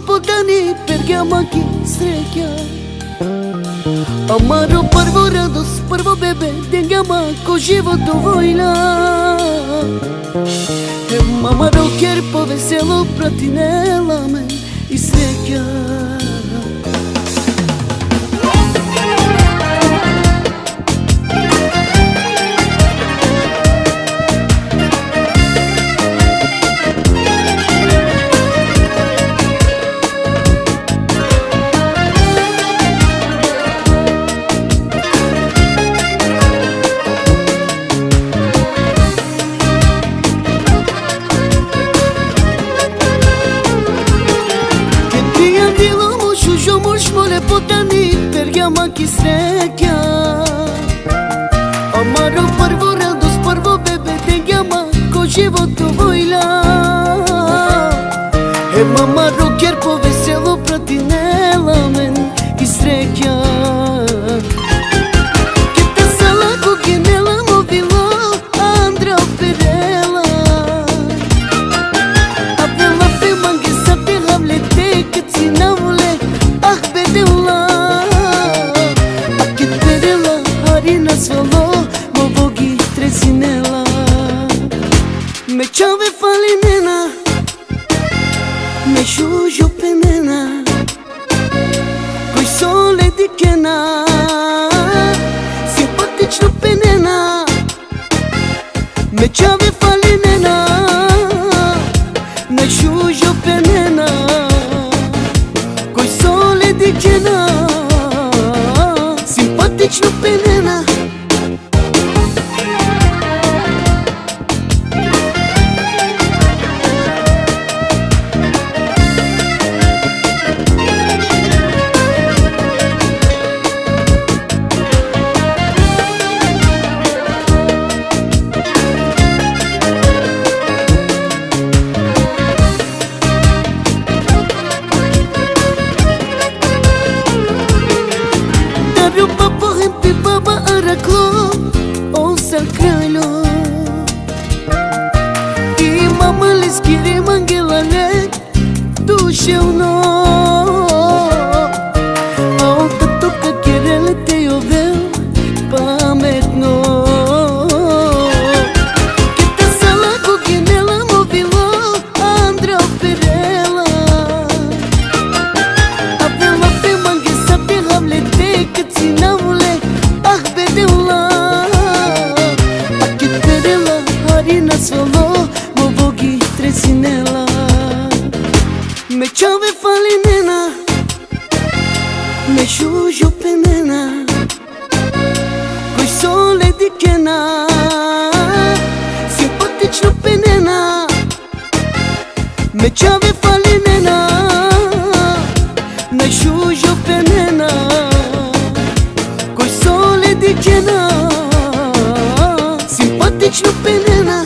podani pergamaki sreća. Amaro prvo radost, prvo bebe, denjama ko život dovoljna. Amaro kjer po veselo pratinela me i sreća. Ki sreća. Amaro prvo radost, prvo bebe, denjama ko život dovoljna. Amaro kjer po veselo pratinela men i sreća. Ke ta sala ko genela movilo Andra operela. Apela pe mange sa pe havlete kad si navole ah bedela. Svalo movogi tresinela. Me čave falinena, me šužo penena, koji sole dikena, simpatično penena. Me čave falinena, me šužo penena, koji sole dikena, simpatično penena. Me čave falinena, me šužo penena, koji sole dikena, simpatično penena. Me čave falinena, me šužo penena, koji sole dikena, simpatično penena.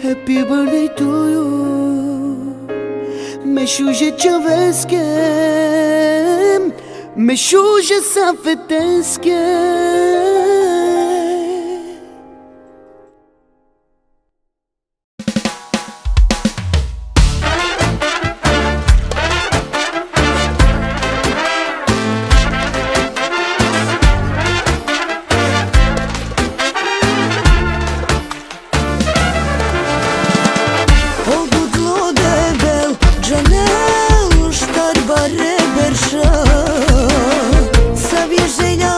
Happy birthday to you. Me šuže čoveske, me šuže safeteske. Sa vježelja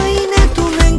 i ne tu ne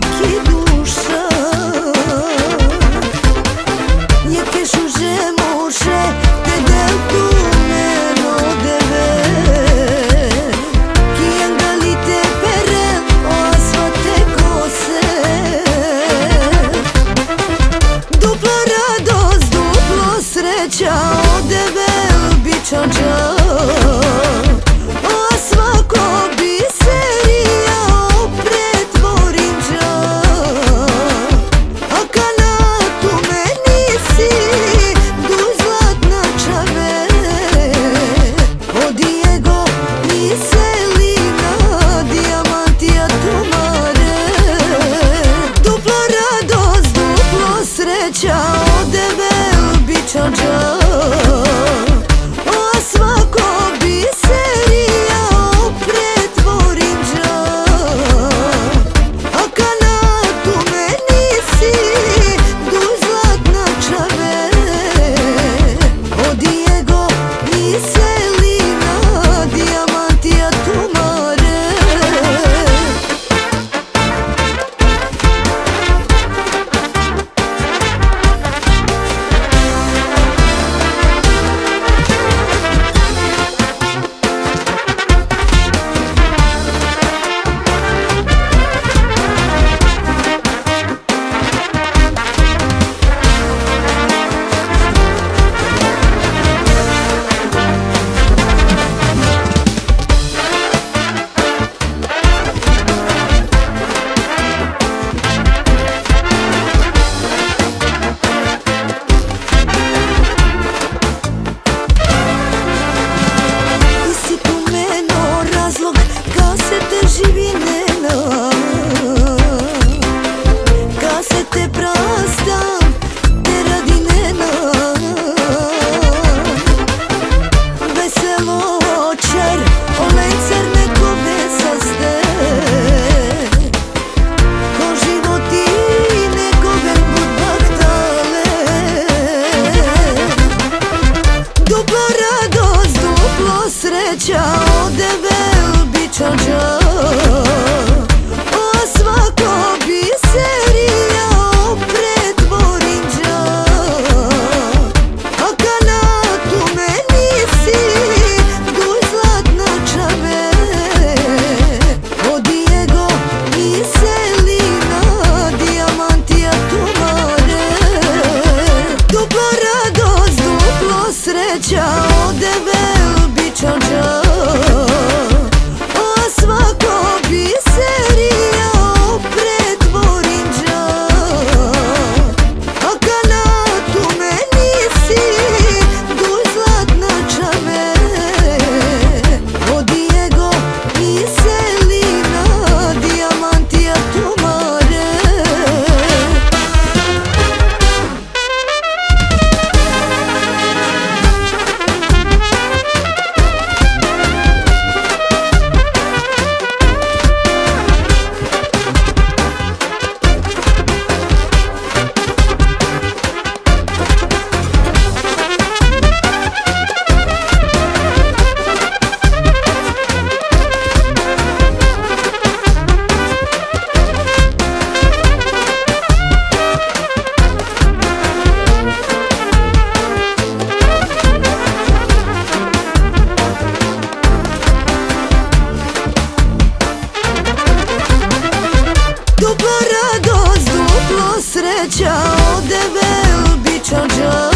obećao debel bičađa,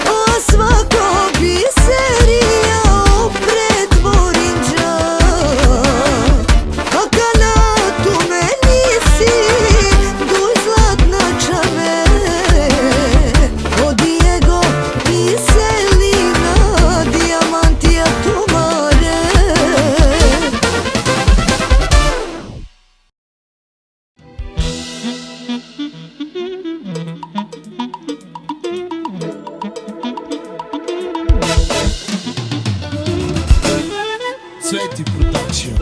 a svako biserija pretvorim dža. A kanatu meni si duj zlatna čave, od Diego i Selina dijamantija tumare. Cveti Production.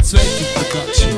Cveti Production.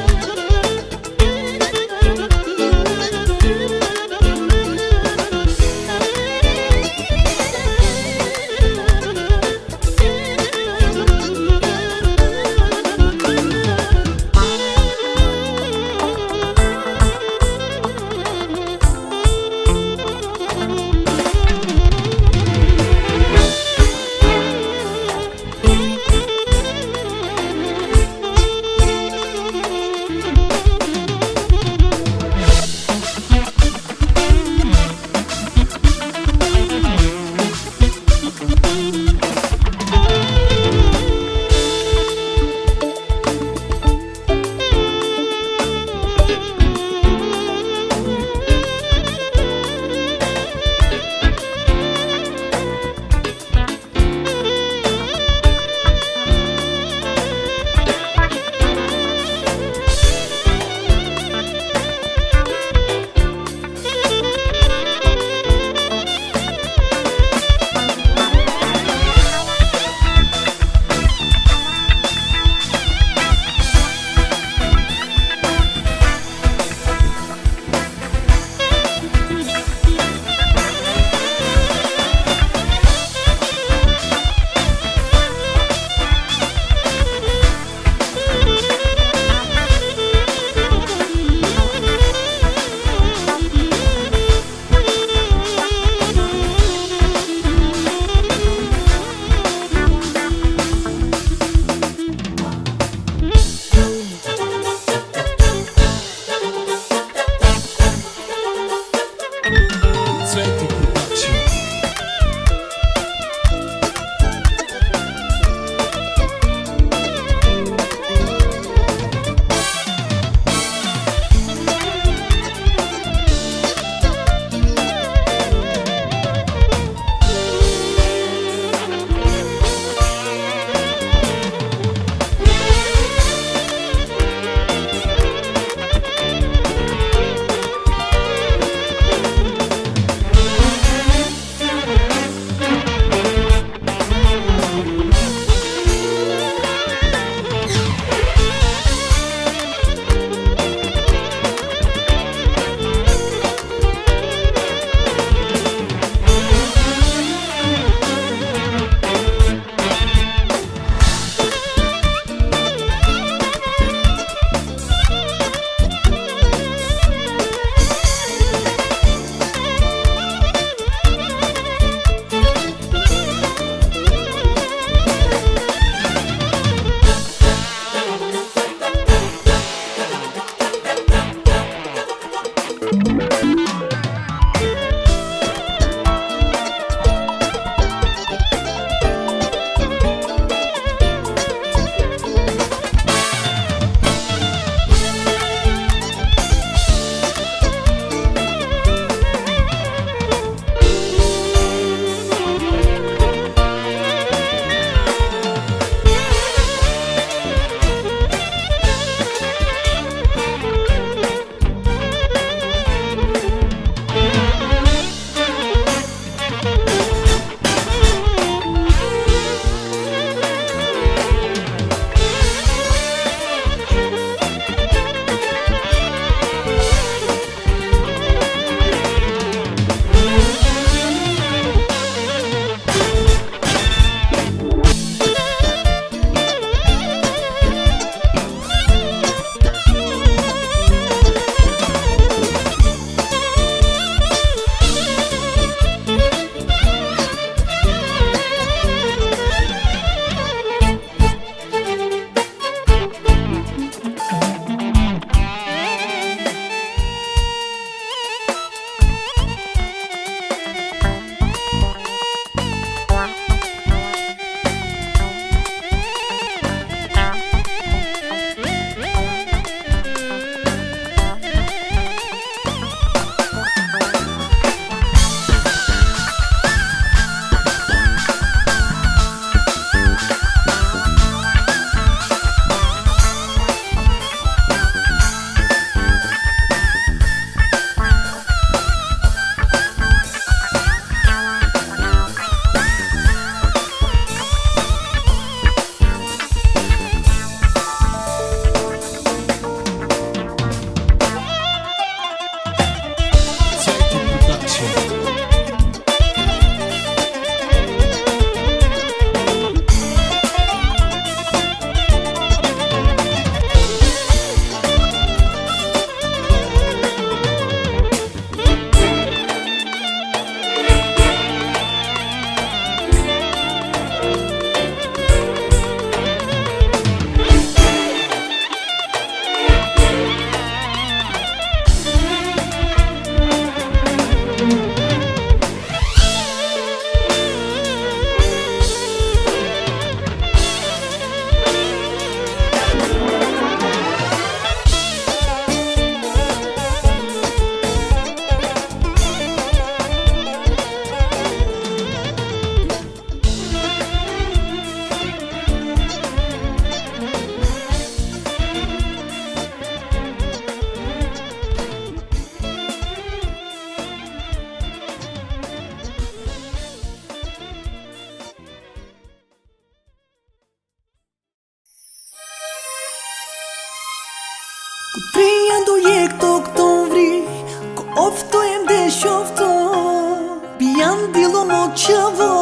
moćavo,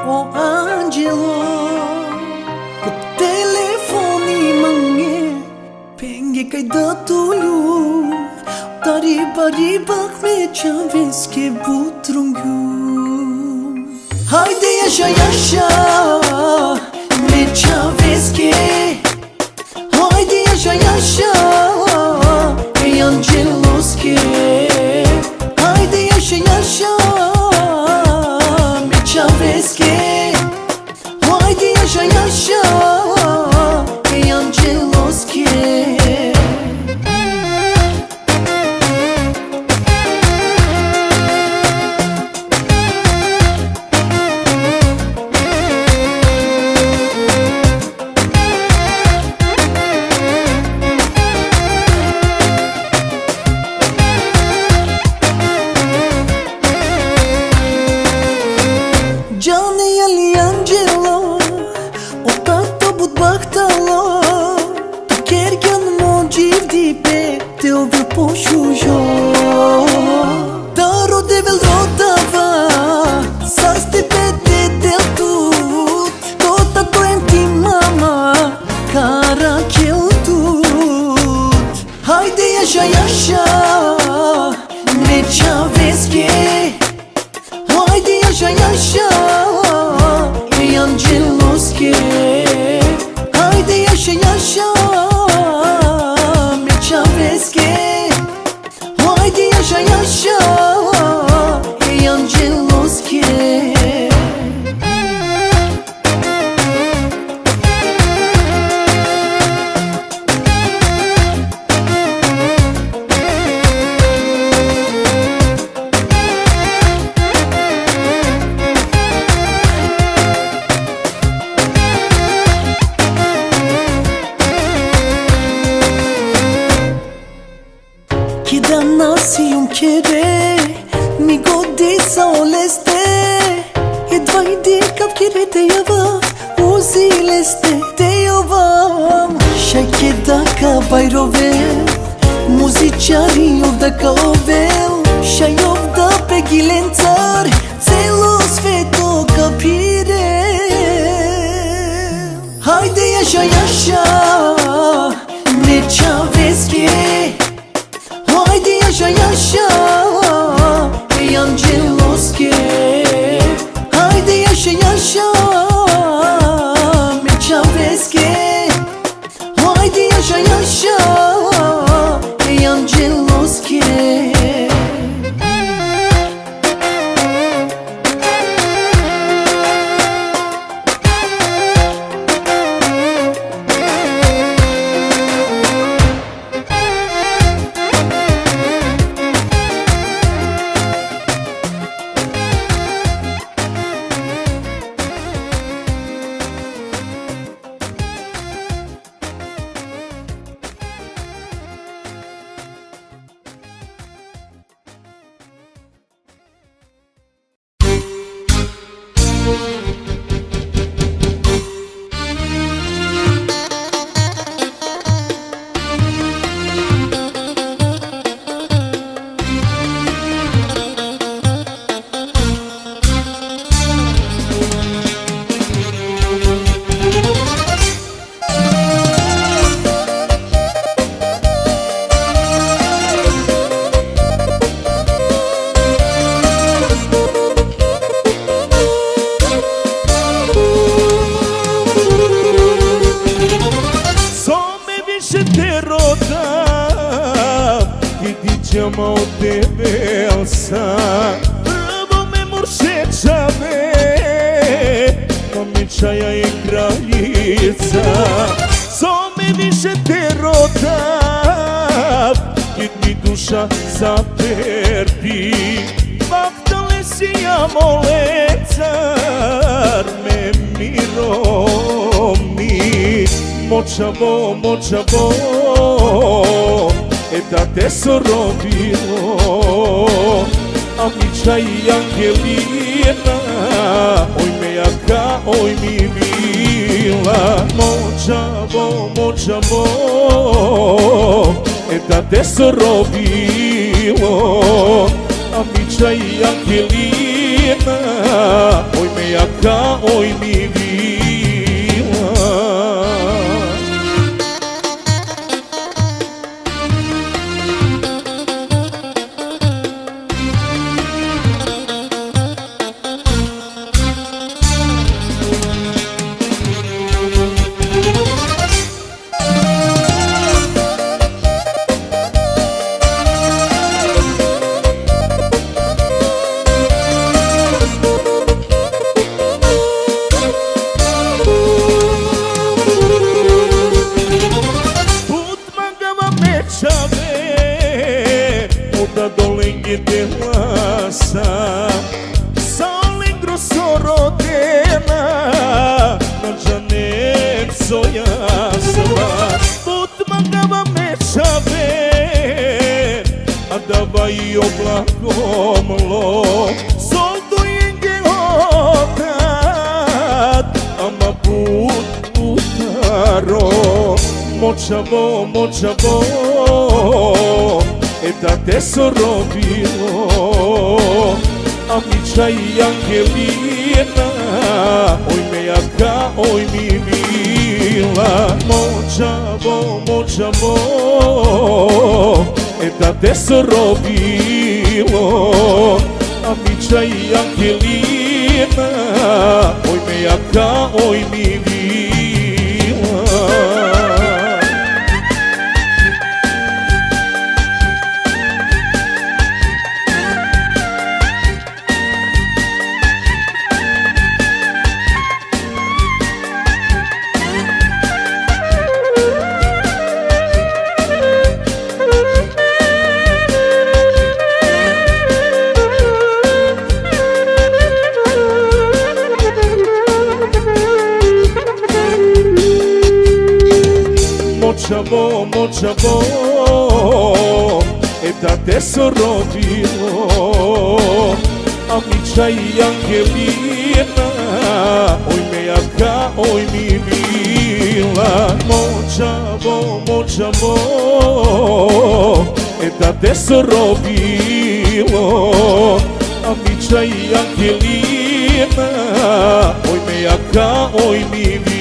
o anđelo. Kod telefon imam je, penge kaj da tu ljub. Da ribak me čaveske butrungu. Hajde jaša, me čaveske. Hajde jaša, me anđeloske. Hajde jaša, me čaveske. Hajde jaša, me anđeloske. Moćavo, da te sorodilo, a Mića i Angelina, oj me jaka, oj mi mila. Moćavo, da te sorodilo, a Mića i Angelina, Angelina, oi meia ca, oi mi vila. De lança Sal engrossou rodena Na janela sonhava Put mandava me chave Andava e o blacomlo Solto e engueotat Ama putaro Mochavo, mochavo E da tesoro bilo Amica e Angelina Oi meia ca, oi mi vila Mochavo, mochavo E da tesoro bilo Amica e Angelina Oi meia ca, oi mi vila Mochavo, mochavo E da tesoro bilo Amica e Angelina Oi meia ca, oi mi vila Mochavo, mochavo E da tesoro bilo Amica e Angelina Oi meia ca, oi mi vila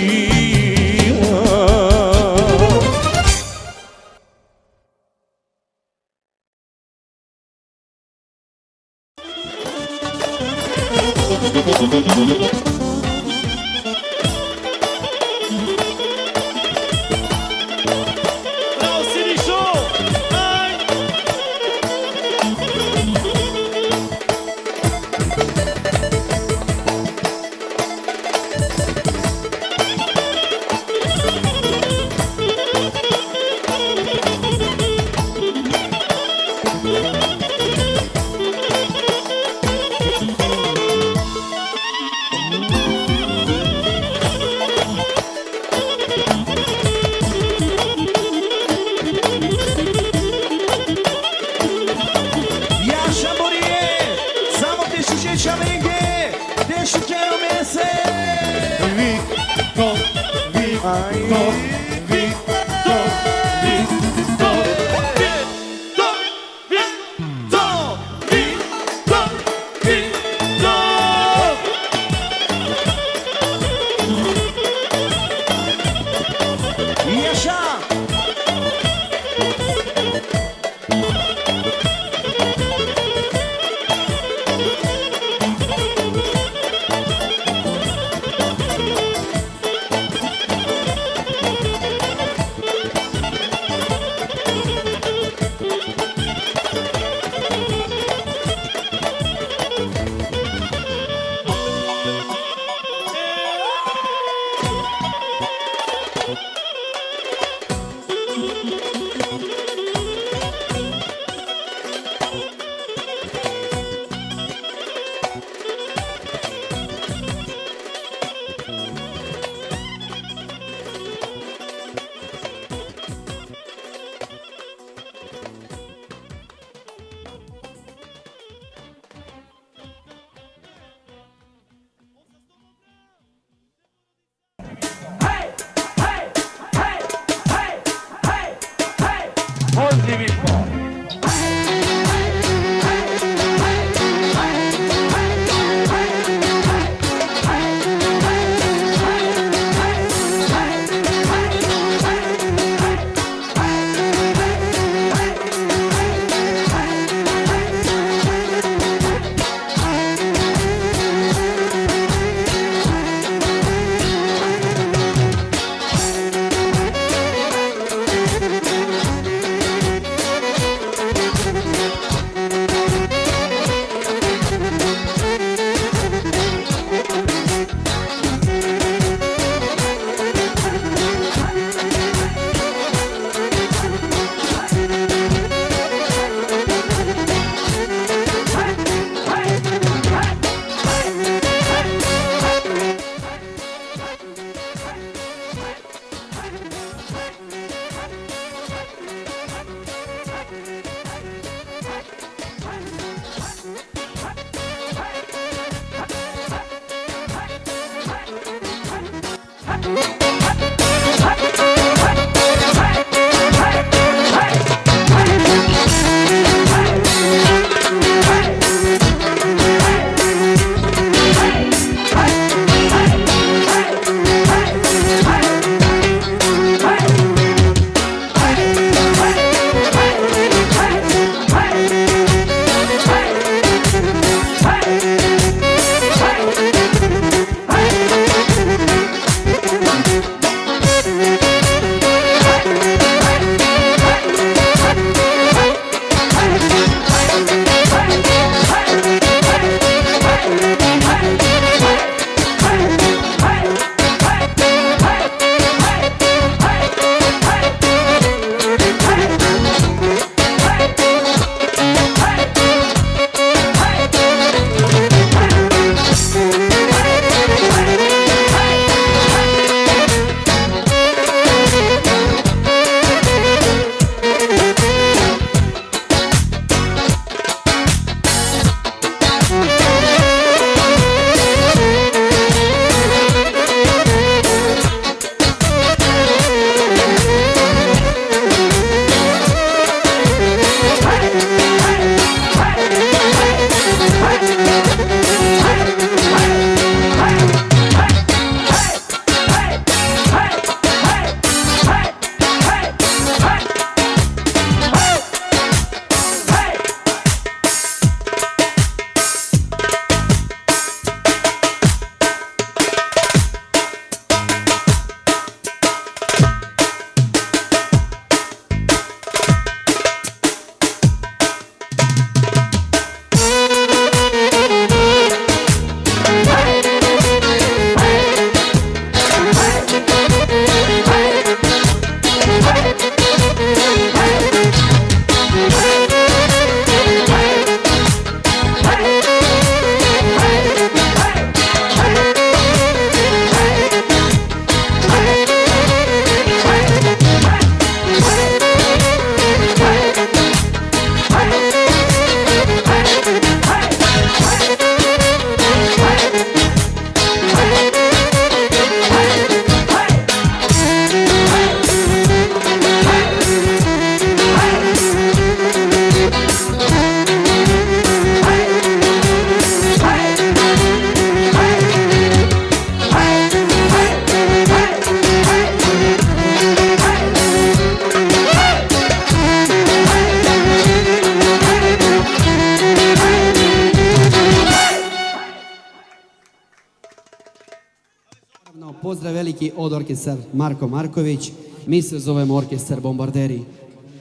Pozdrav veliki od orkestar Marko Marković. Mi se zovemo orkestar Bombarderi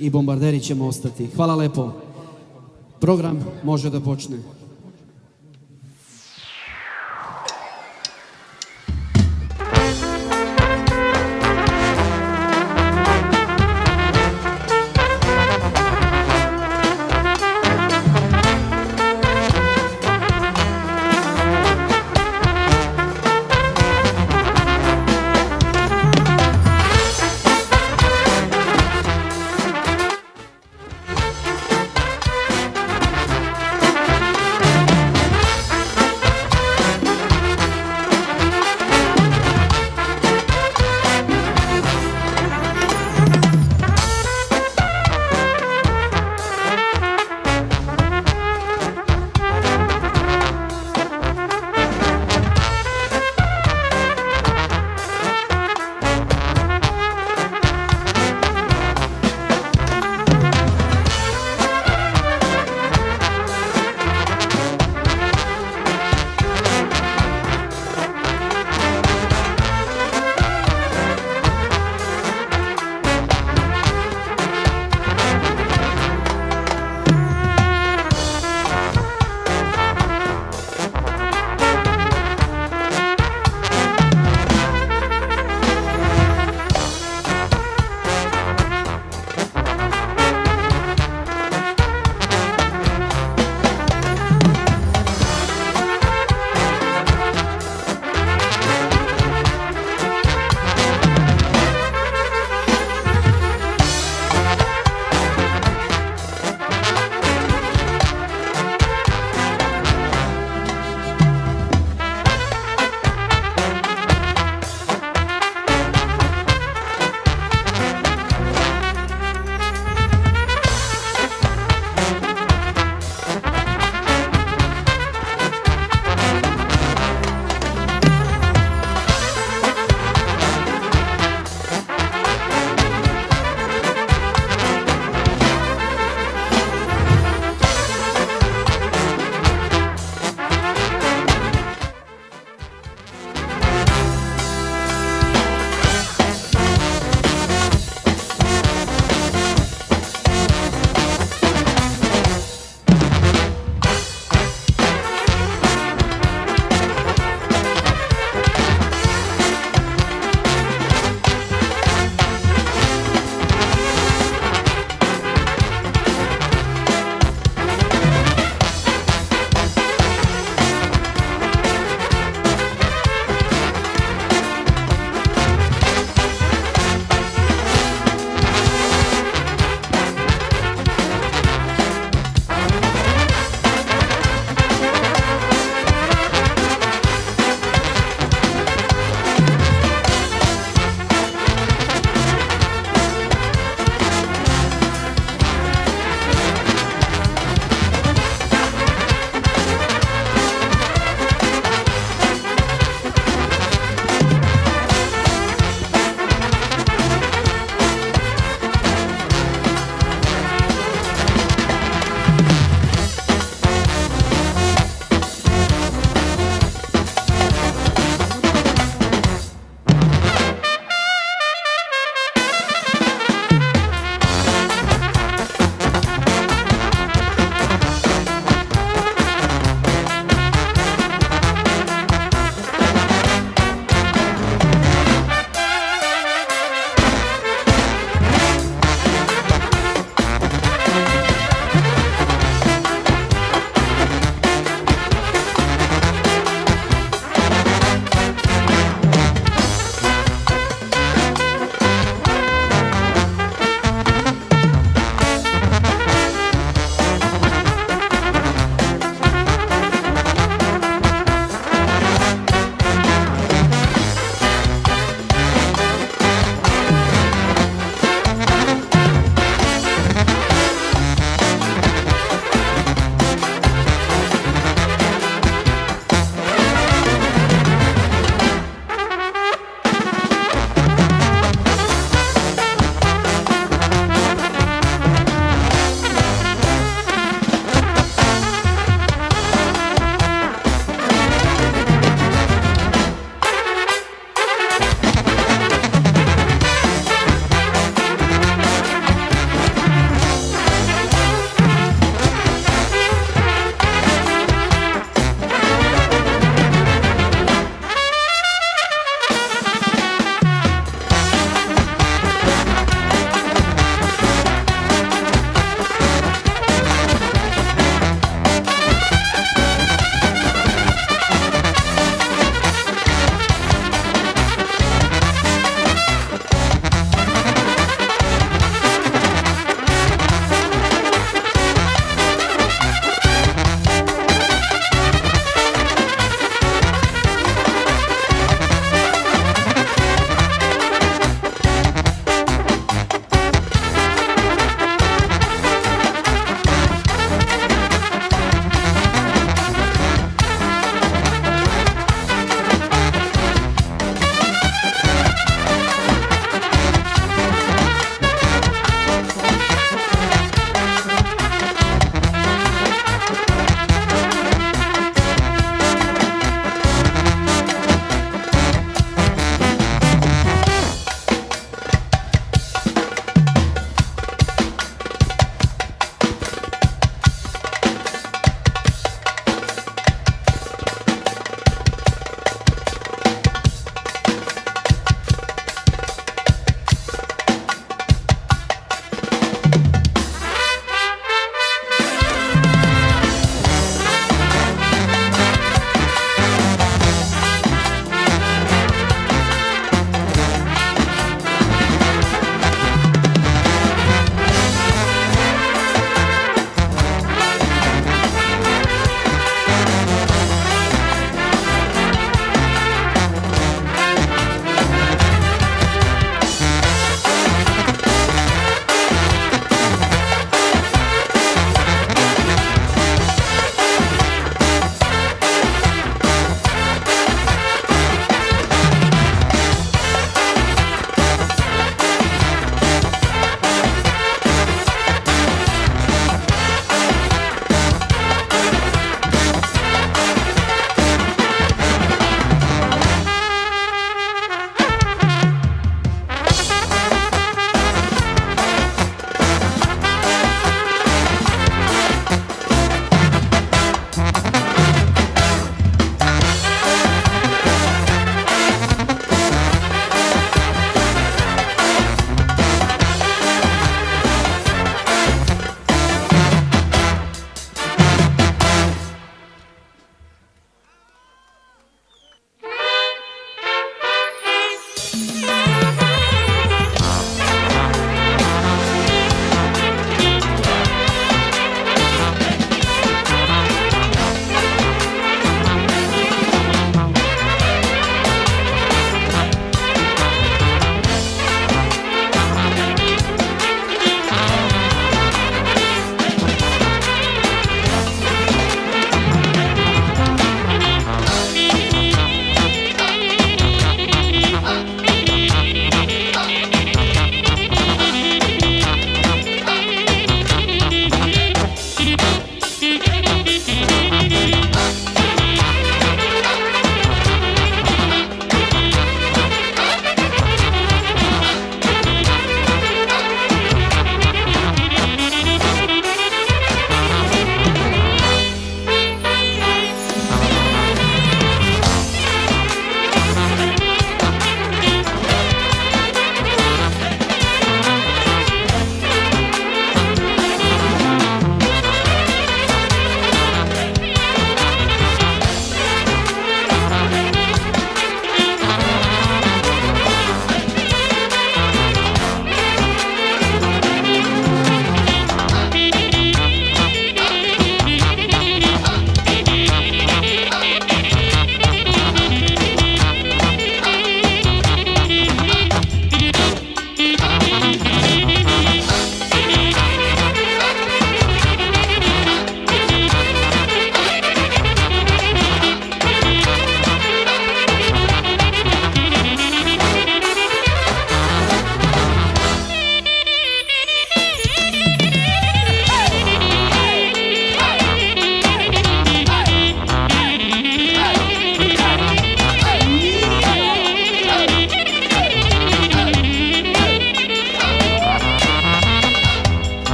i Bombarderi ćemo ostati. Hvala lepo. Program može da počne.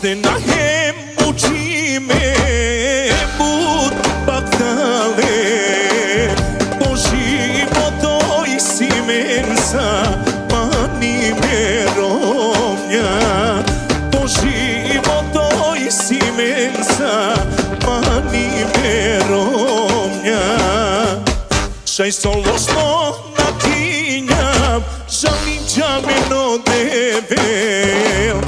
Noste na hem muqime But baktale Po životoj si mensa Mani me romnja Po životoj si mensa Mani me romnja Shaj solosno na tinjam Žalim gjame no devel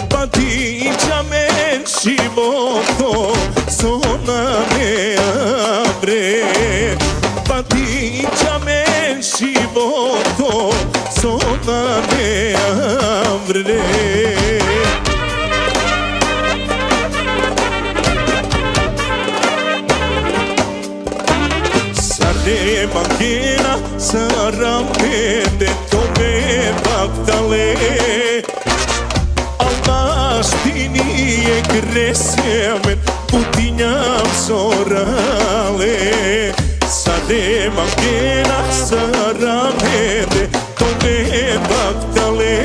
Pa ti gjame životo Zona me abre Pa ti gjame životo Zona me abre Sare mangena saramende tome baktale Allah shtini e gresemen putinjam sorale Sare mangena saramende tome baktale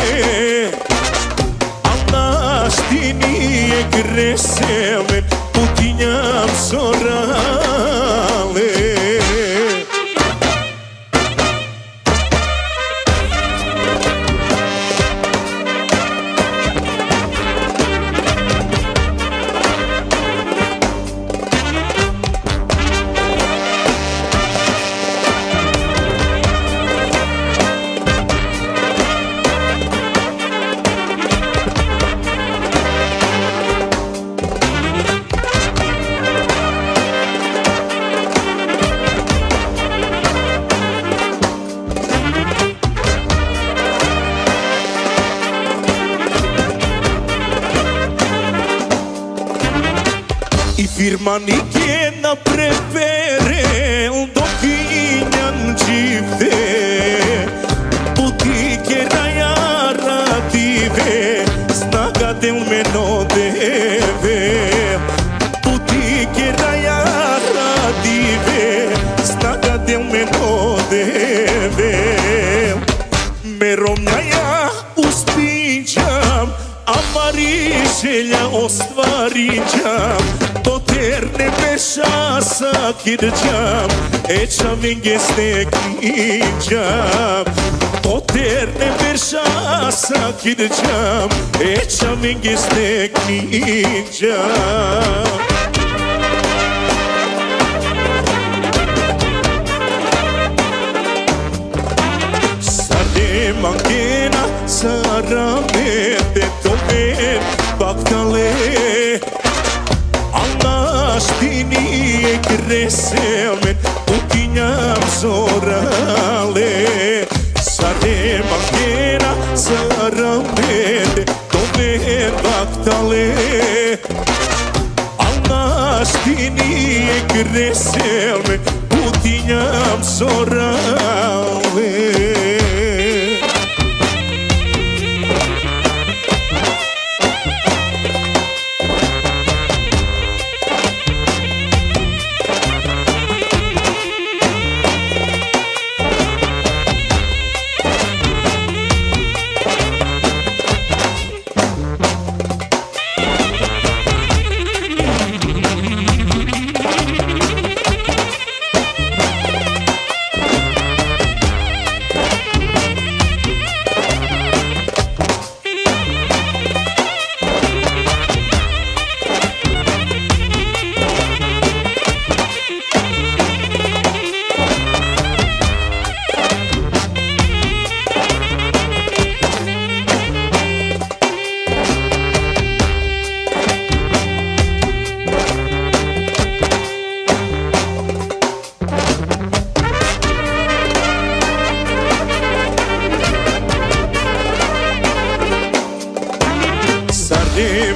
Allah shtini e gresemen putinjam sorale Firmani kena preferel do kinjan gjifte Puti kera jara tive Snaga del me no deve Puti kera jara tive Snaga del me no deve Me romnjaja uspinjam A mari želja ostvarinjam Poterne pesha sa kirjam E qa minges ne kinjam Poterne pesha sa kirjam E qa minges ne kinjam Sare mangena saramete tomen baktale Allah shtini e gresemen putinjam sorale Sare mangena saramete tomen baktale Allah shtini e gresemen putinjam sorale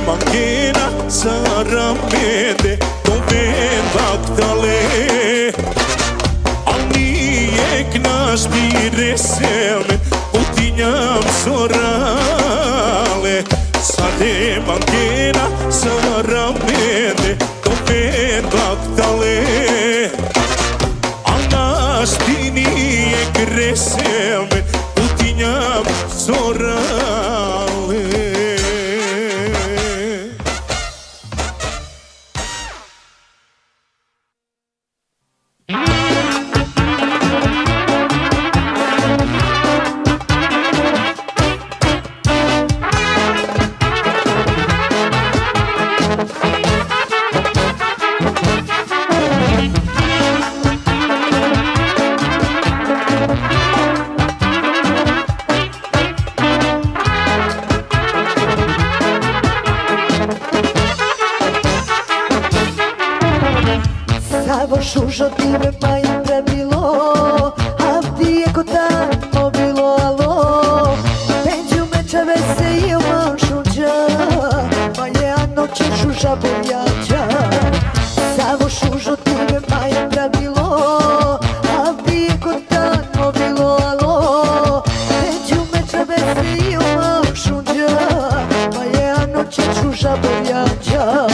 mangena saramete tomen baktale Ani eknaš bireselmen putinjam sorale Sade mangena saramete tomen baktale Anaš tini ekreselmen putinjam sorale Savo šužo ti me maja prebilo, a ti je ko tamo bilo, alo. Penđu mečave se i umašuđa, ma je anoće šuža boljađa. Savo šužo ti me maja prebilo, a ti je ko tamo bilo, alo. Penđu mečave se i umašuđa, ma je anoće šuža boljađa.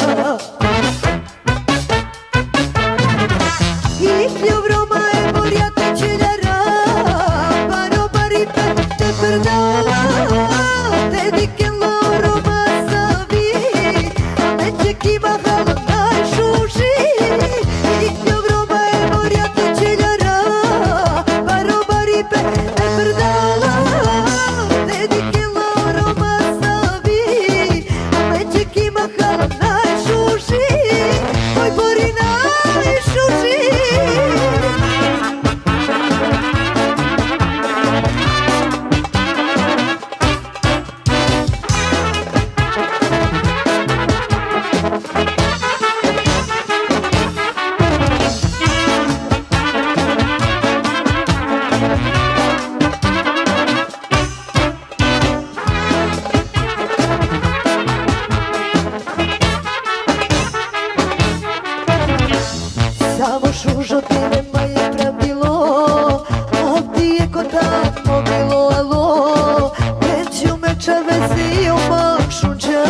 Samo šužo ti me maje prebilo, a ti je ko tamo bilo, alo. Penđu mečave si u mašuđa,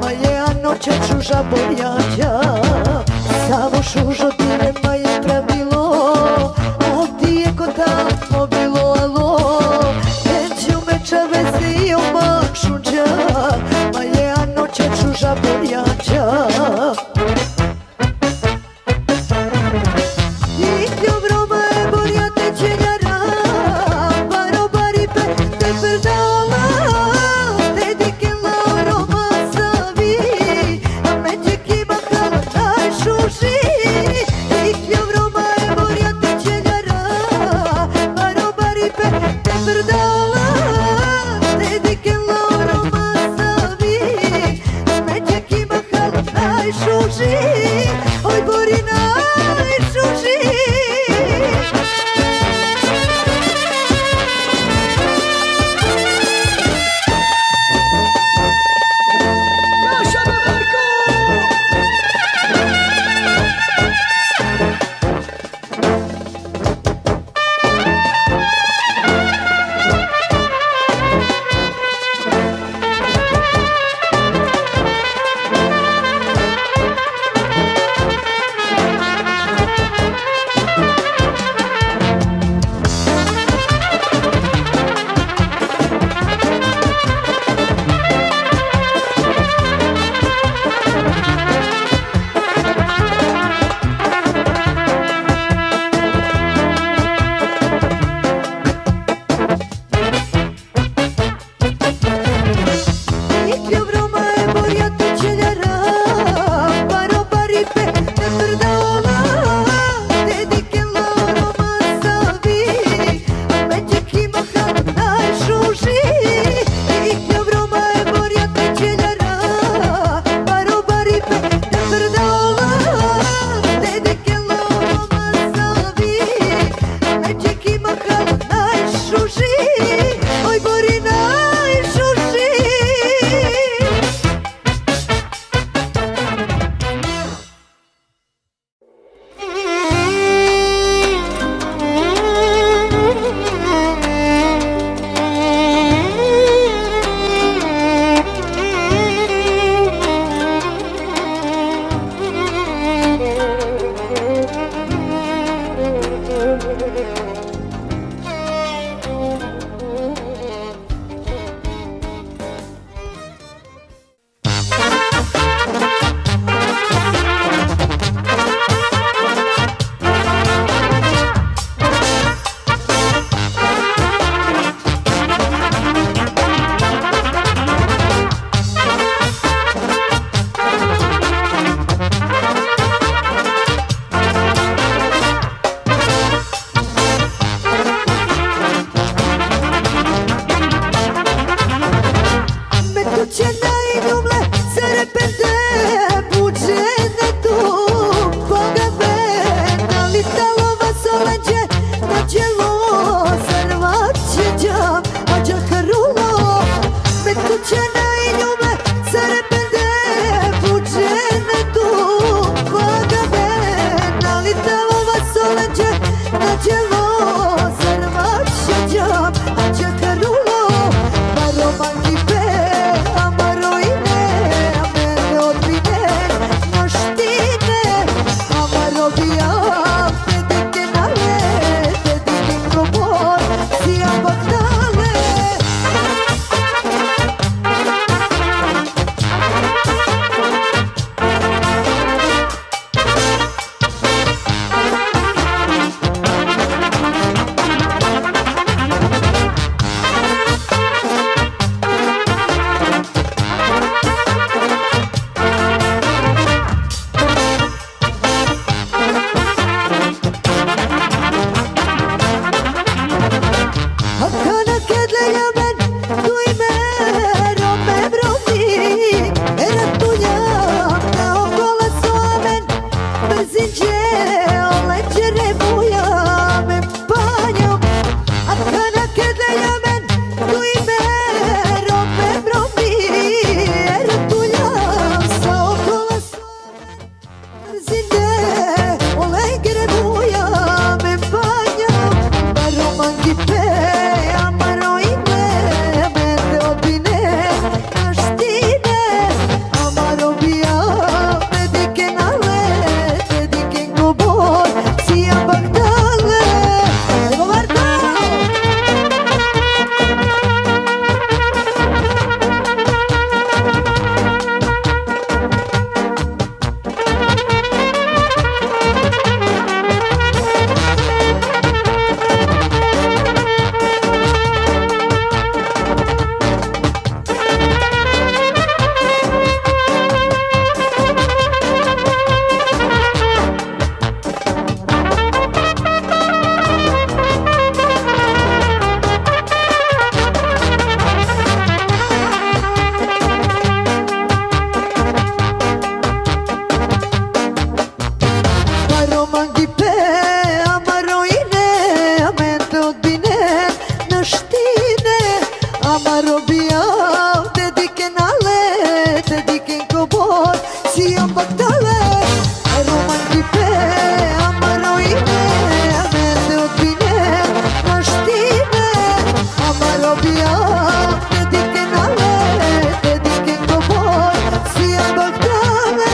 ma je anoće čuža boljađa. Samo šužo ti me maje prebilo, a ti je ko tamo bilo, alo. Penđu mečave si u mašuđa, ma je anoće čuža boljađa. Ih, ljubro anđelo, zrvat će džam, anđe karulo, maro mangi pe, amaro ine, a mene odbine, naštine, amaro bijam, dedike nale, dedikin probor, sijam baktale. Hakkana kedle yamen duyme rome bromi era tuya na okola somen brzince olenčere buja me panjom Hakkana kedle yamen duyme rome bromi era tuya sa okola somen brzince olenčere buja me panjom Baro mangi pe amaro ime mete odbine naštine amaro bija dedike nale dedike gobor sijam bagdale evo Marko Maro mangi pe amaro ine amente odbine naštine amaro bija dedike nale dedike kobor sijam baktale Maro mangi pe amaro ine amente odbine naštine amaro bija dedike nale dedike kobor sijam baktale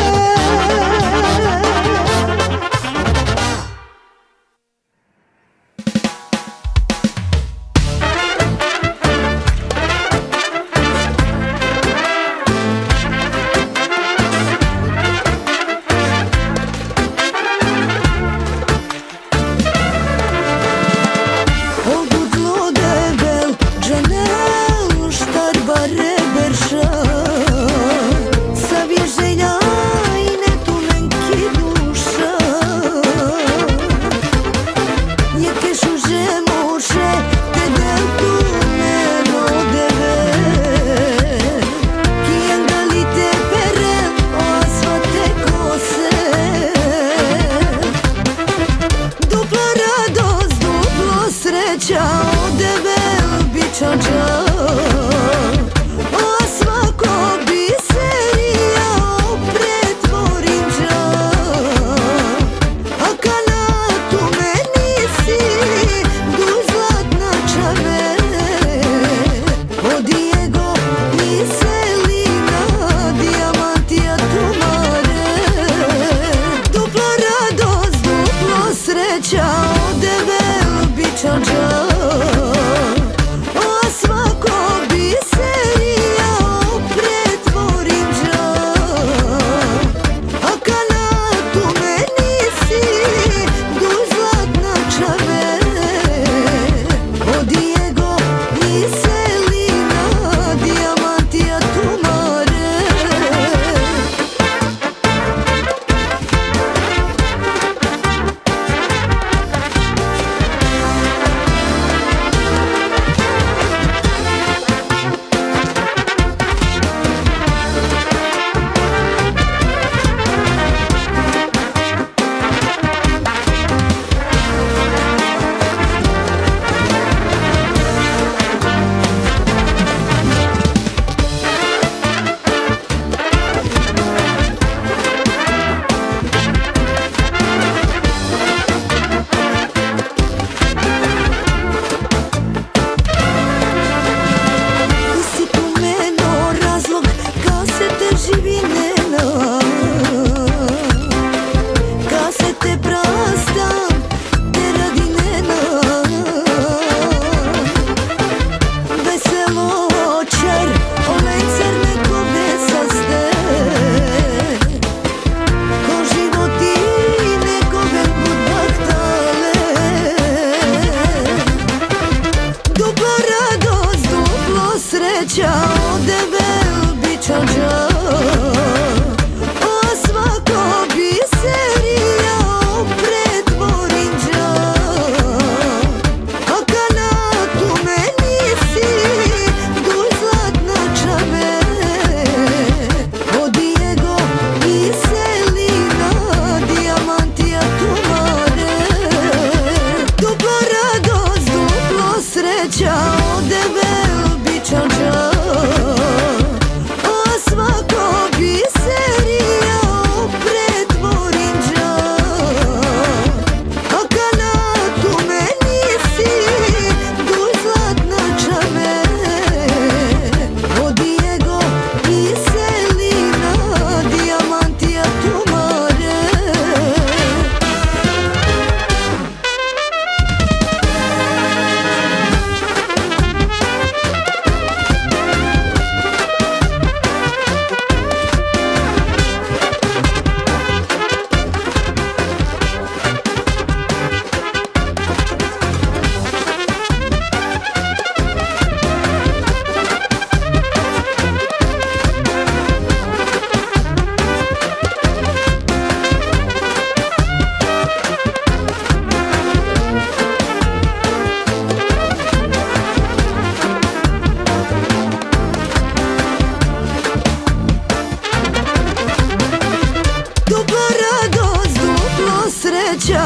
sreća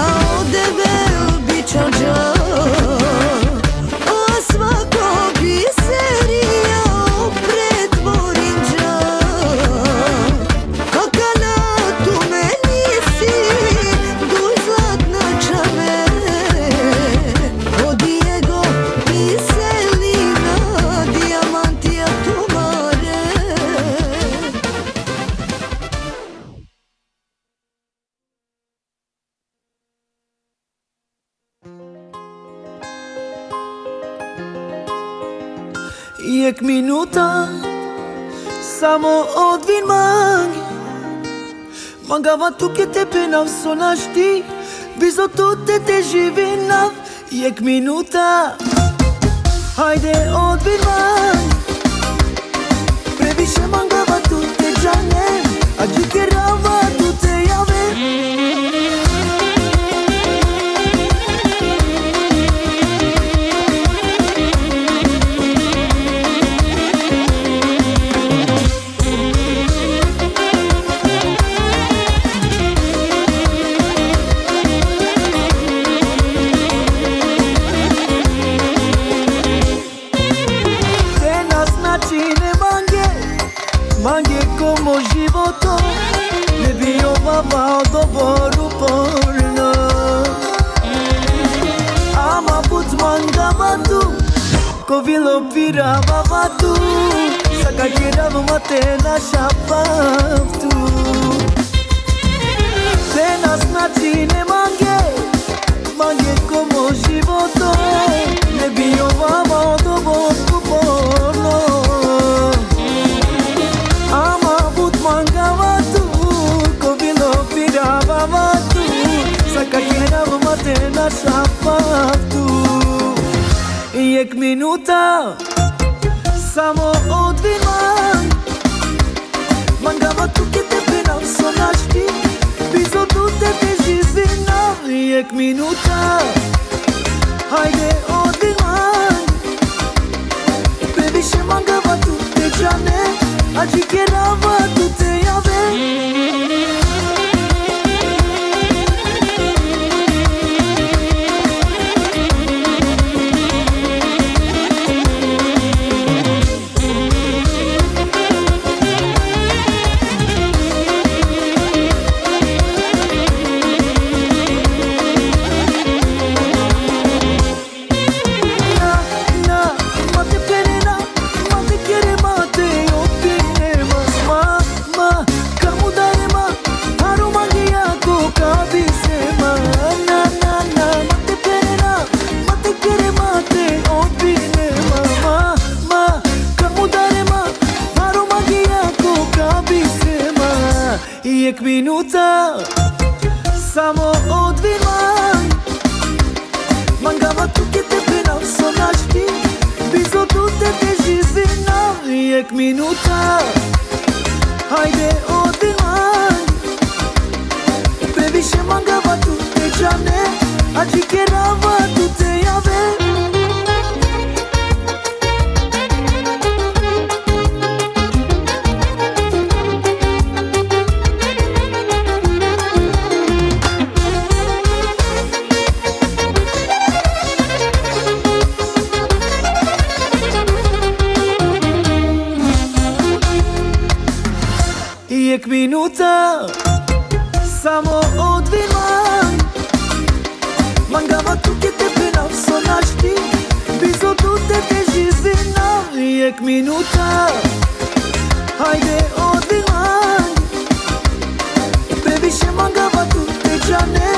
debel bičađa, a svako biserija pretvorim dža. Kakana tu meni si, duj zlatna čame, o Diego Miselina, dijamantija tumare. Як minuta samo odvin mangi, mangava tu che te penav sonashti, bizo tu te živinav. Jak minuta, hajde odvin mangi, previše mangava tu te džanem, a džikerava tu te jave. Mange como životo, ne bi ovavao dobor uporno. Ama put mangava tu, ko vilo pirava vatu, saka kirava mate na šapavtu. Te nas načine mange, mange como životo, ne bi ovavao dobor uporno. Ama put mangava tu, ko vilo pirava tu, saka kirava mate na šapavtu. Jak minuta samo odvin mangi, mangava tu che te penav sonashti, bizo tu te živinav. Jak minuta, hajde odvin mangi, previše mangava tu te džane, a džikerava tu te jave. Jak minuta samo odvin mangi, mangava tu che te penav sonashti, bizo tu te živinav. Jak minuta, hajde odvin mangi, previše mangava tu te džane, a džikerava tu te jave. Jak minuta samo odvin mangi, mangava tu che te penav sonashti, bizo tu te živinav. Jak minuta, hajde odvin mangi, previše mangava tu te džane,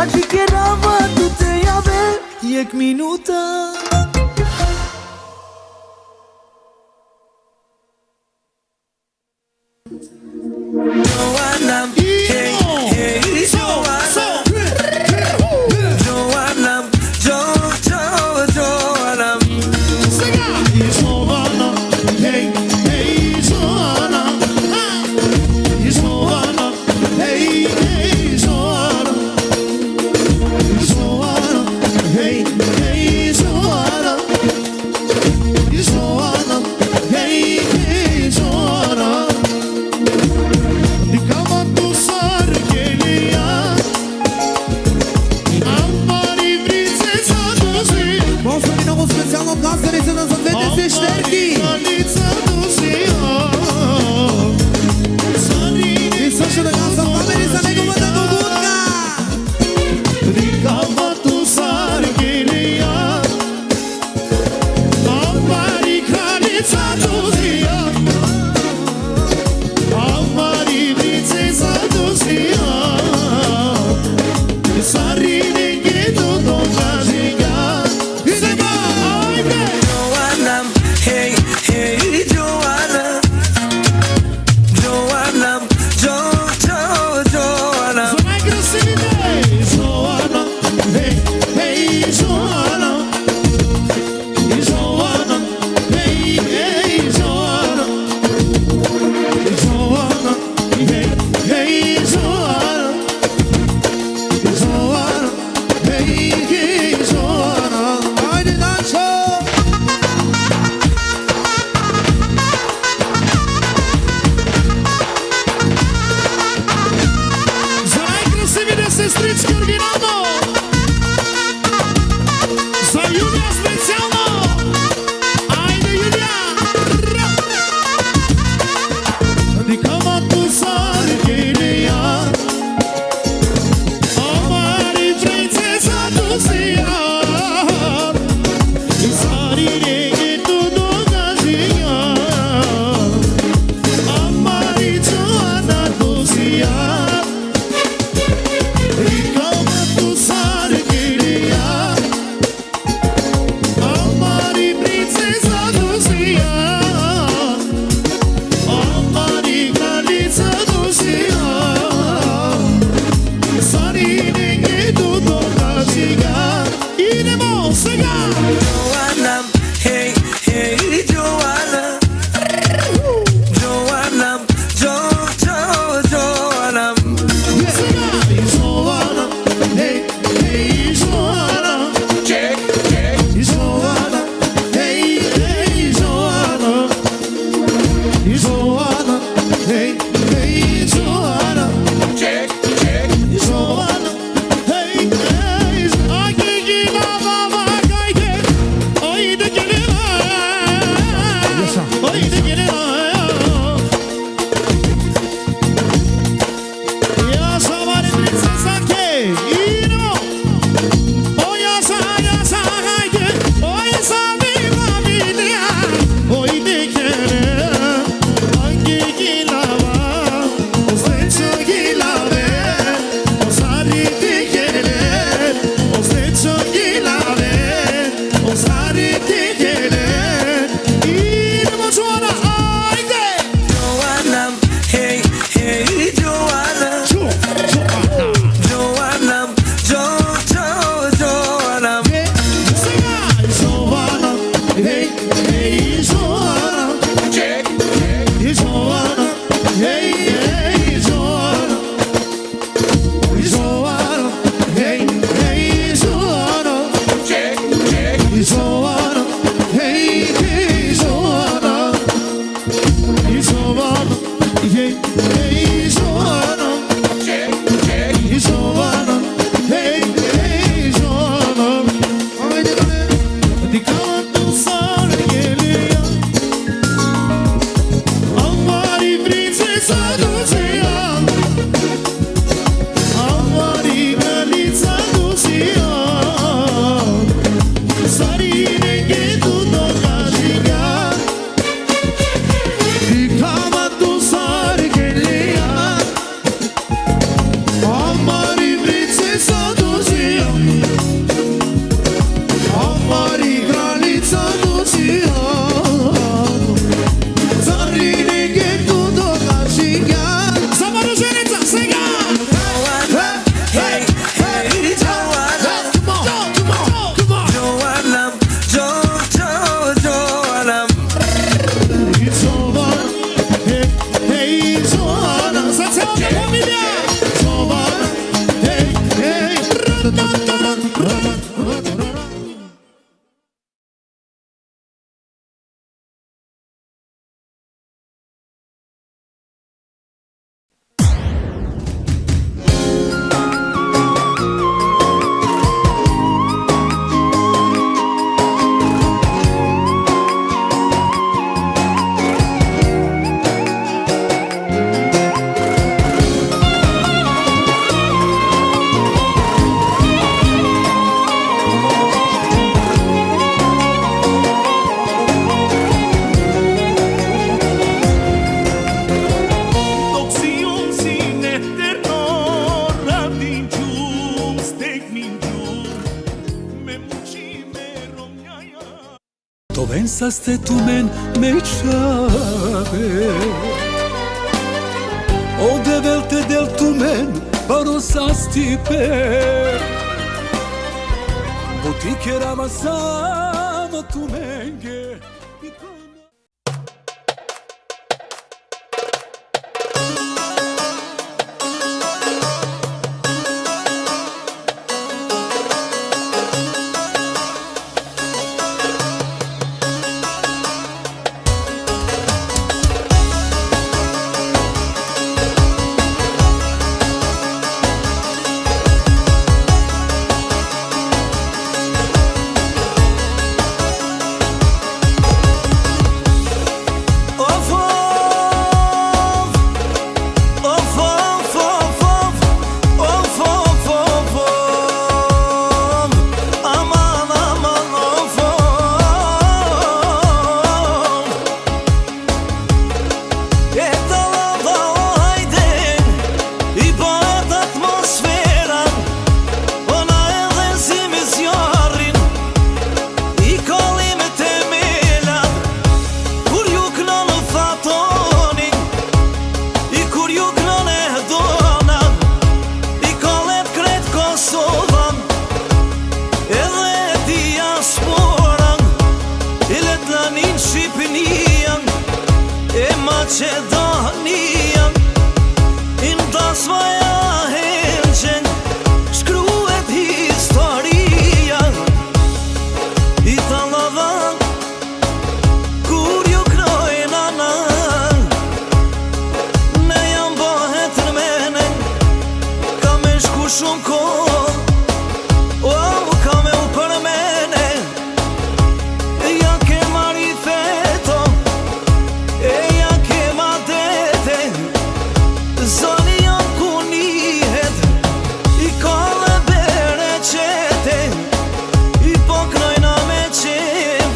a džikerava tu te jave. Jak minuta. Joanna, hey, hey, Joanna, Joanna, Joanna. Joanna, hey, hey, Joanna, Joanna, hey, hey, Joanna, Joanna, hey, hey, Joanna. Zăriță, să vedeți șterchii. Granița Rusia. I să și de casă, oamenii să ne cuvântă cu budca. Ricava tu sarghelia. Amari granița Rusia. Amari prințesa Rusia. Sarine gheto dona ziga. Se vai, Joanna, hey, hey, Joanna. Joanna, Joanna. Sono aggressività, Joanna, hey, hey, Joanna, Joanna, hey, hey, Joanna, Joanna, hey, hey, Joanna, Joanna, hey, hey, Joanna. Haide, danță! Sono aggressività, se strizzi ordinando. Sa Julia speziamo. Haide, Julia. Di cama tu sarghelia. Amari princesa tu sia. Sarine che tu dona sia. Amari Joanna tu sia. Di cama tu sarghelia. Amari princesa tu sia. Amari granița tu sia. Sarine che tu dona sia. Inemo, sega. Joanna, hey, hey, Joanna. Joanna, Joanna. Joanna, hey, hey, Joanna. Check, check. Joanna, hey, hey, Joanna. Joanna, hey, hey, Joanna. Check, check. Joanna, hey, hey. Ay, que gila, baba, gaide. Oy, de gelena. Oy, de gelena. Ya sabare princesa que ino. Oy asa hayde. Oy asa mi familia. Oy de kere. Hangi gilava. Ostecho gilave. Osari de kere. Ostecho gilave. Osari de kere. Ino Joanna hayde. Joanna, hey, hey, Joanna. Joanna, Joanna. Joanna, hey, hey, Joanna. Check, check. Joanna, hey, hey, Joanna. Joanna, hey, hey, Joanna. Check, check. Joanna, hey, hey, Joanna. Joanna, hey, hey, Joanna. Check, check. Joanna, hey, hey, Joanna. Di cama tu sarghelia. Amari princesa tu sia. Amari granița tu sia. Sarine che tu dona sia. Di cama tu sarghelia. Amari princesa tu sia. Amari granița tu sia. Sarine che tu dona sia. Samara Zenica, sega. Joanna, hey, hey, Joanna. Come on, come on, come on. Joanna, Joanna. Joanna, hey, hey, Joanna. Senza la famiglia. Joanna, hey, hey. Provenza ste tu men me qave O de velte del tu men Paro sa stipe Botike Ramazano tu menge Macedonian Inda svoja helgen Shkruhet historia Italava Kur ju krojnë anan Ne jam bëhet rmenen Ka me shku shumë kohë Ka me u përmene Ja ke mari feto Ja ke ma dete Zoni jam ku nihet I kale bere qete I poknojna me qev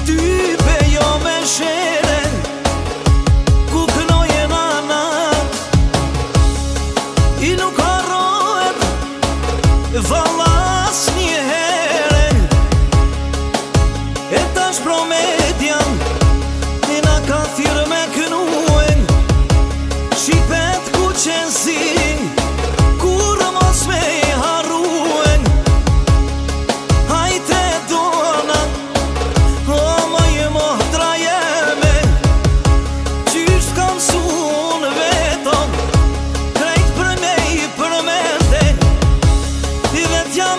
Ty be jo me shere Ku knojen anan I nuk harrohet Valas një here E tash promedjan Nina ka thirë me kënuen Shqipet ku qenësin Kur mos me I harruen Hajte dona O ma je mohdra jeme Qysht kam sun veton Krejt për me I përmende I vetja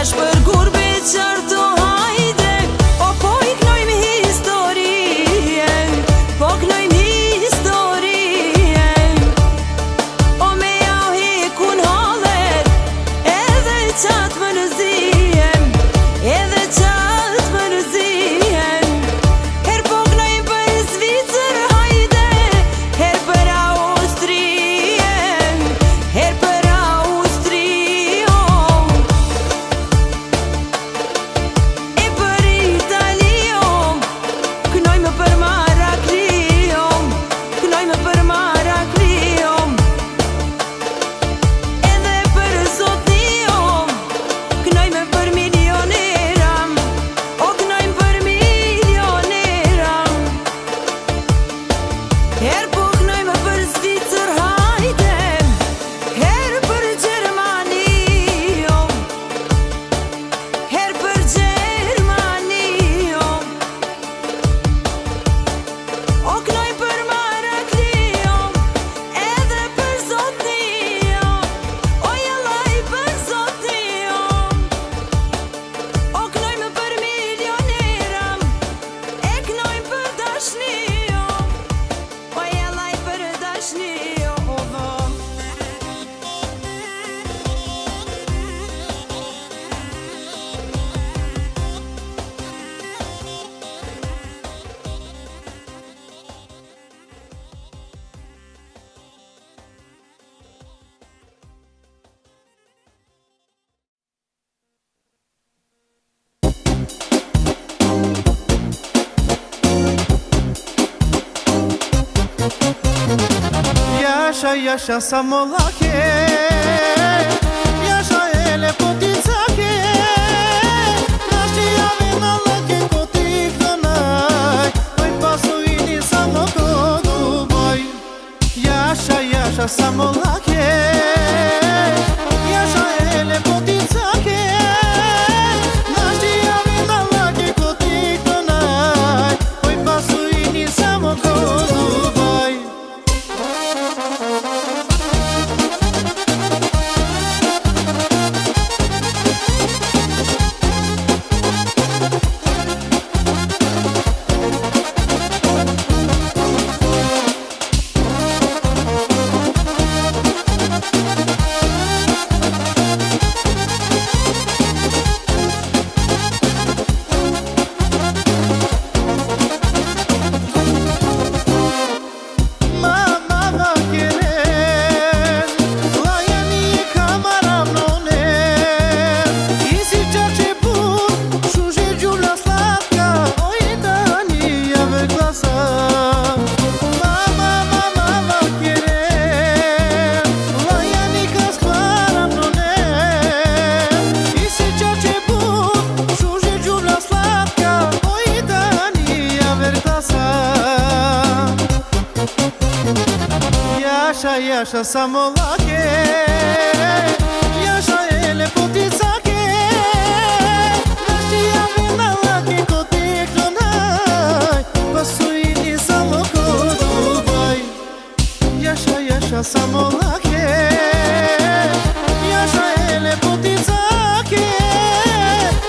shpër gurbi qartu hajde O po I knojmë historie Po knojmë historie O me jau hekun hallet Edhe qatë më nëzien Edhe qatë më nëzien Her po knojmë për Zvicër hajde Her për Austrien Her për Austrio E për Italio Knojmë për Marakrio Knojmë për Marakrio Edhe për Zotnio Knojmë për milionera O knojmë për milionera Her po knojmë për Zvicër hajde Her për Gjermanio Her për Gjermanio O knojmë për Marakrio Edhe për Zotnio O jallaj për Zotnio O knojmë për milionera E knojmë për dashnio O jallaj për dashnio O dho Yaşa yaşa samolake Yaşa ele poticake Naši jave na lake kotik donaj Oj pasuini samo kodu boj Yaşa yaşa samolake Yaşa ele poticake Naši jave na lake kotik donaj Oj pasuini samo kodu boj Yaşa samolake Yaşa ele poticake Naši jave na lake kotik donaj Pasuini samo kodu boj Yaşa yaşa samolake Yaşa ele poticake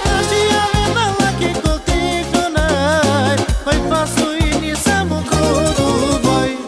Naši jave na lake kotik donaj Oj pasuini samo kodu boj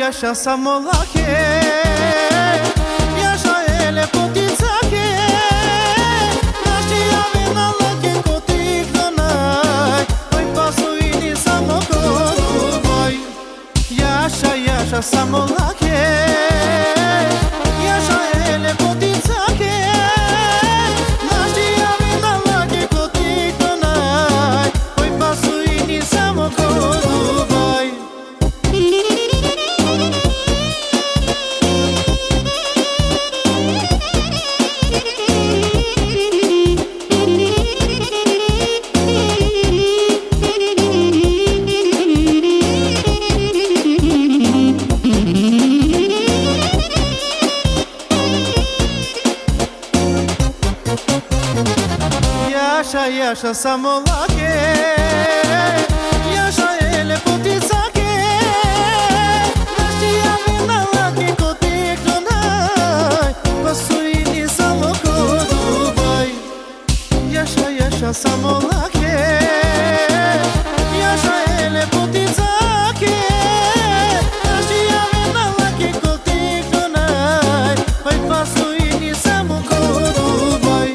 yaşa samolake Yaşa ele poticake samo lake Jaša je lepotica ke Naši javi na lake kod nikto naj Oj pa su i ni samo kod Dubaj Jaša samo lake Jaša je lepotica ke Naši javi na lake kod nikto naj Pa su i ni samo kod Dubaj Jaša samo lake Jaša je lepotica ke Naši javi na lake kod nikto naj Pa su i ni samo kod Dubaj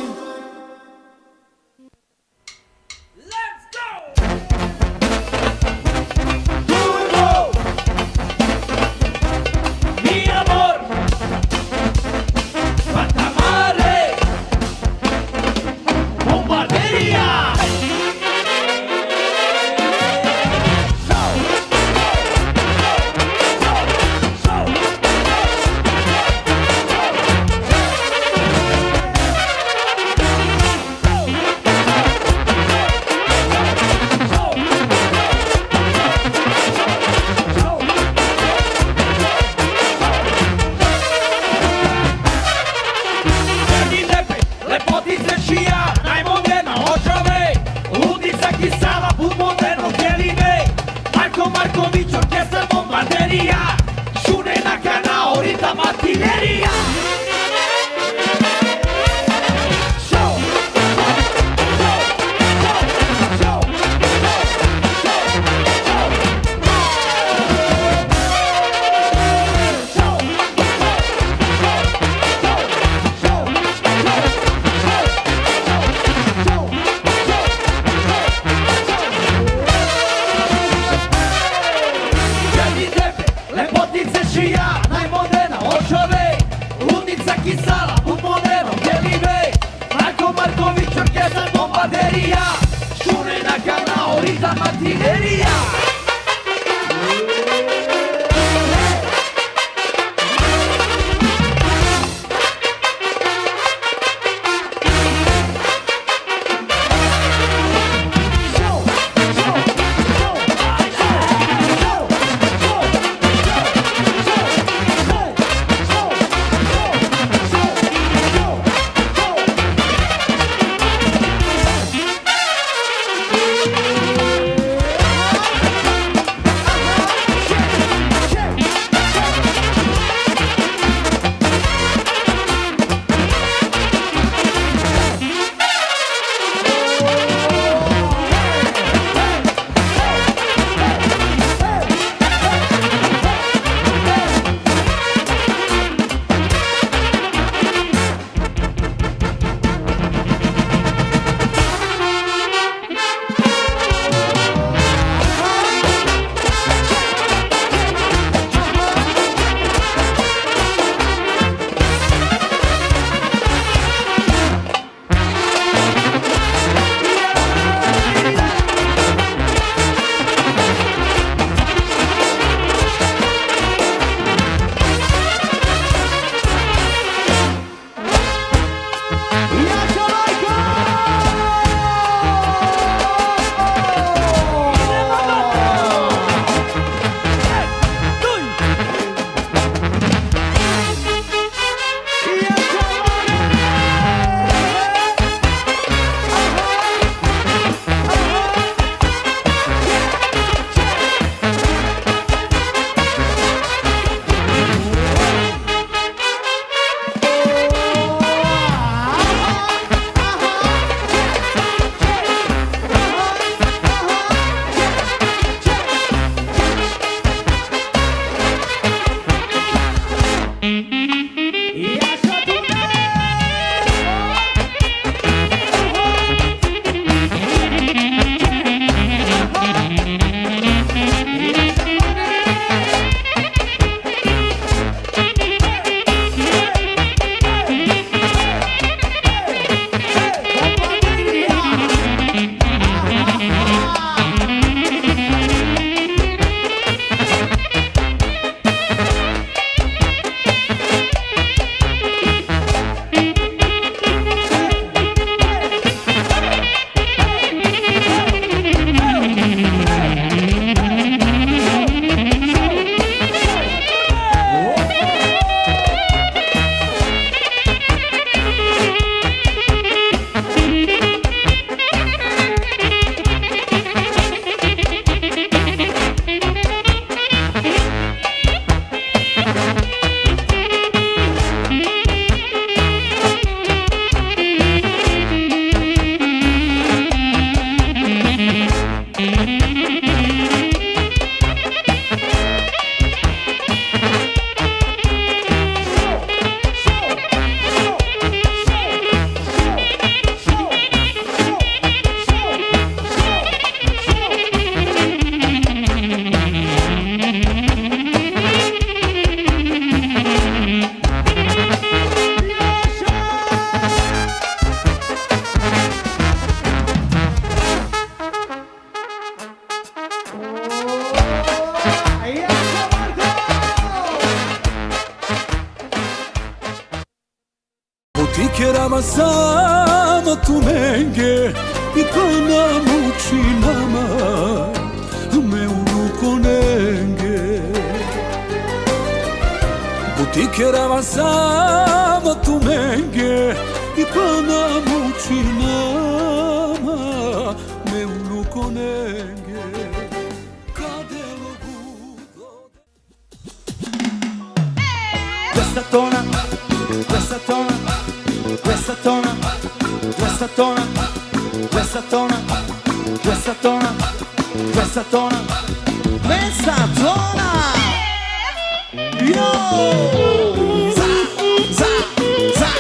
Marković, orkestar Bombarderija Šune na kanao, ritam artiljerija Lepo Butikera samo tu negdje i to nam uči nama me unuko negdje. Butikera samo tu negdje i to nam uči nama me unuko negdje. Kadelo budo. Questa tona, questa tona, questa tona, questa tona, questa tona, questa tona, questa tona, questa tona. Yo! Za, za, za.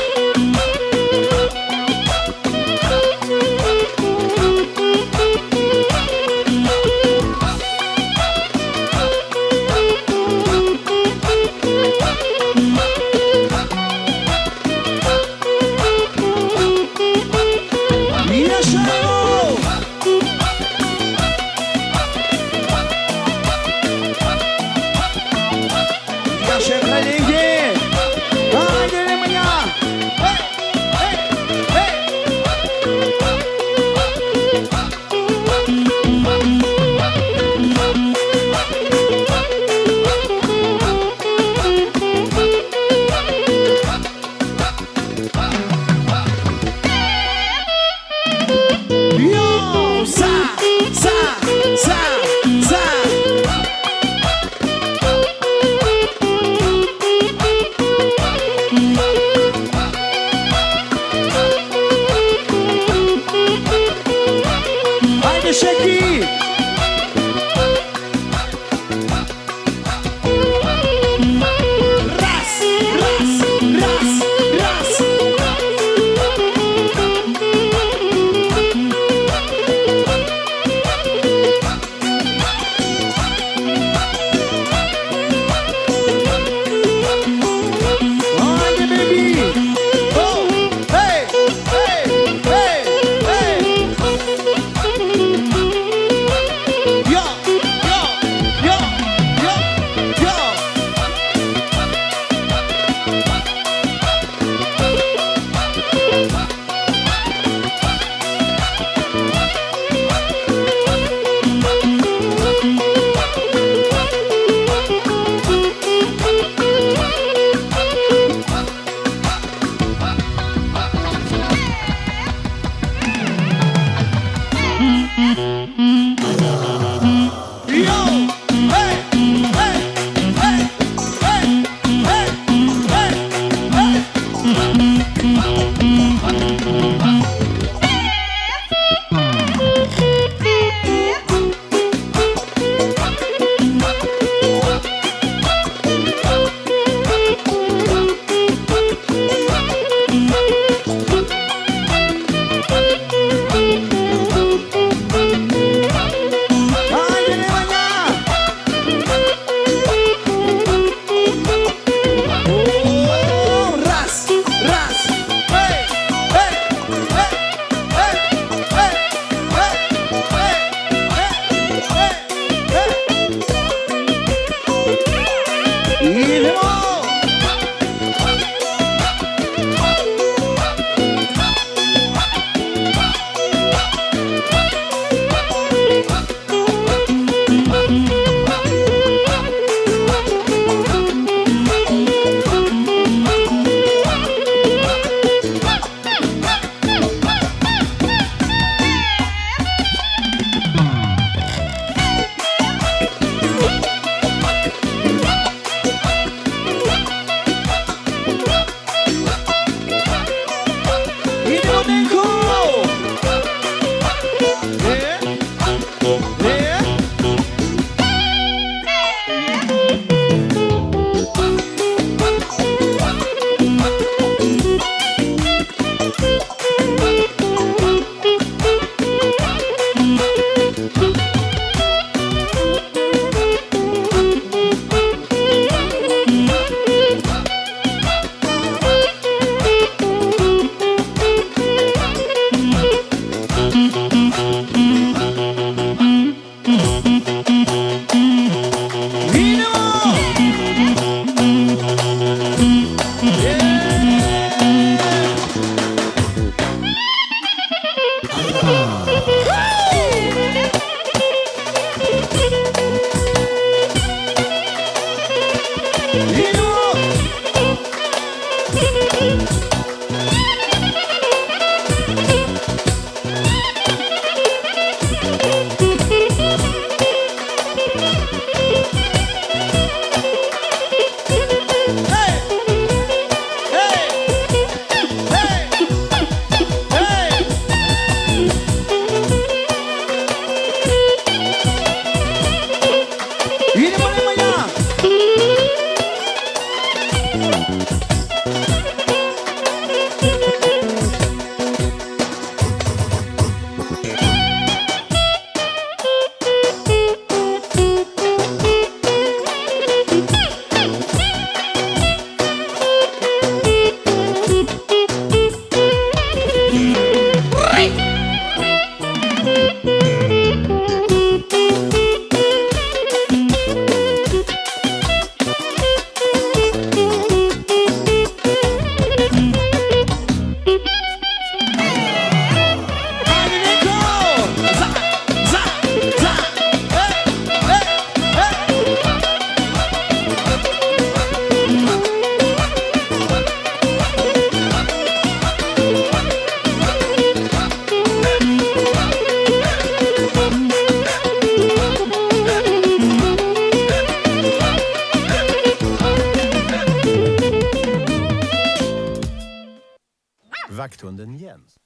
Vakthunden Jens.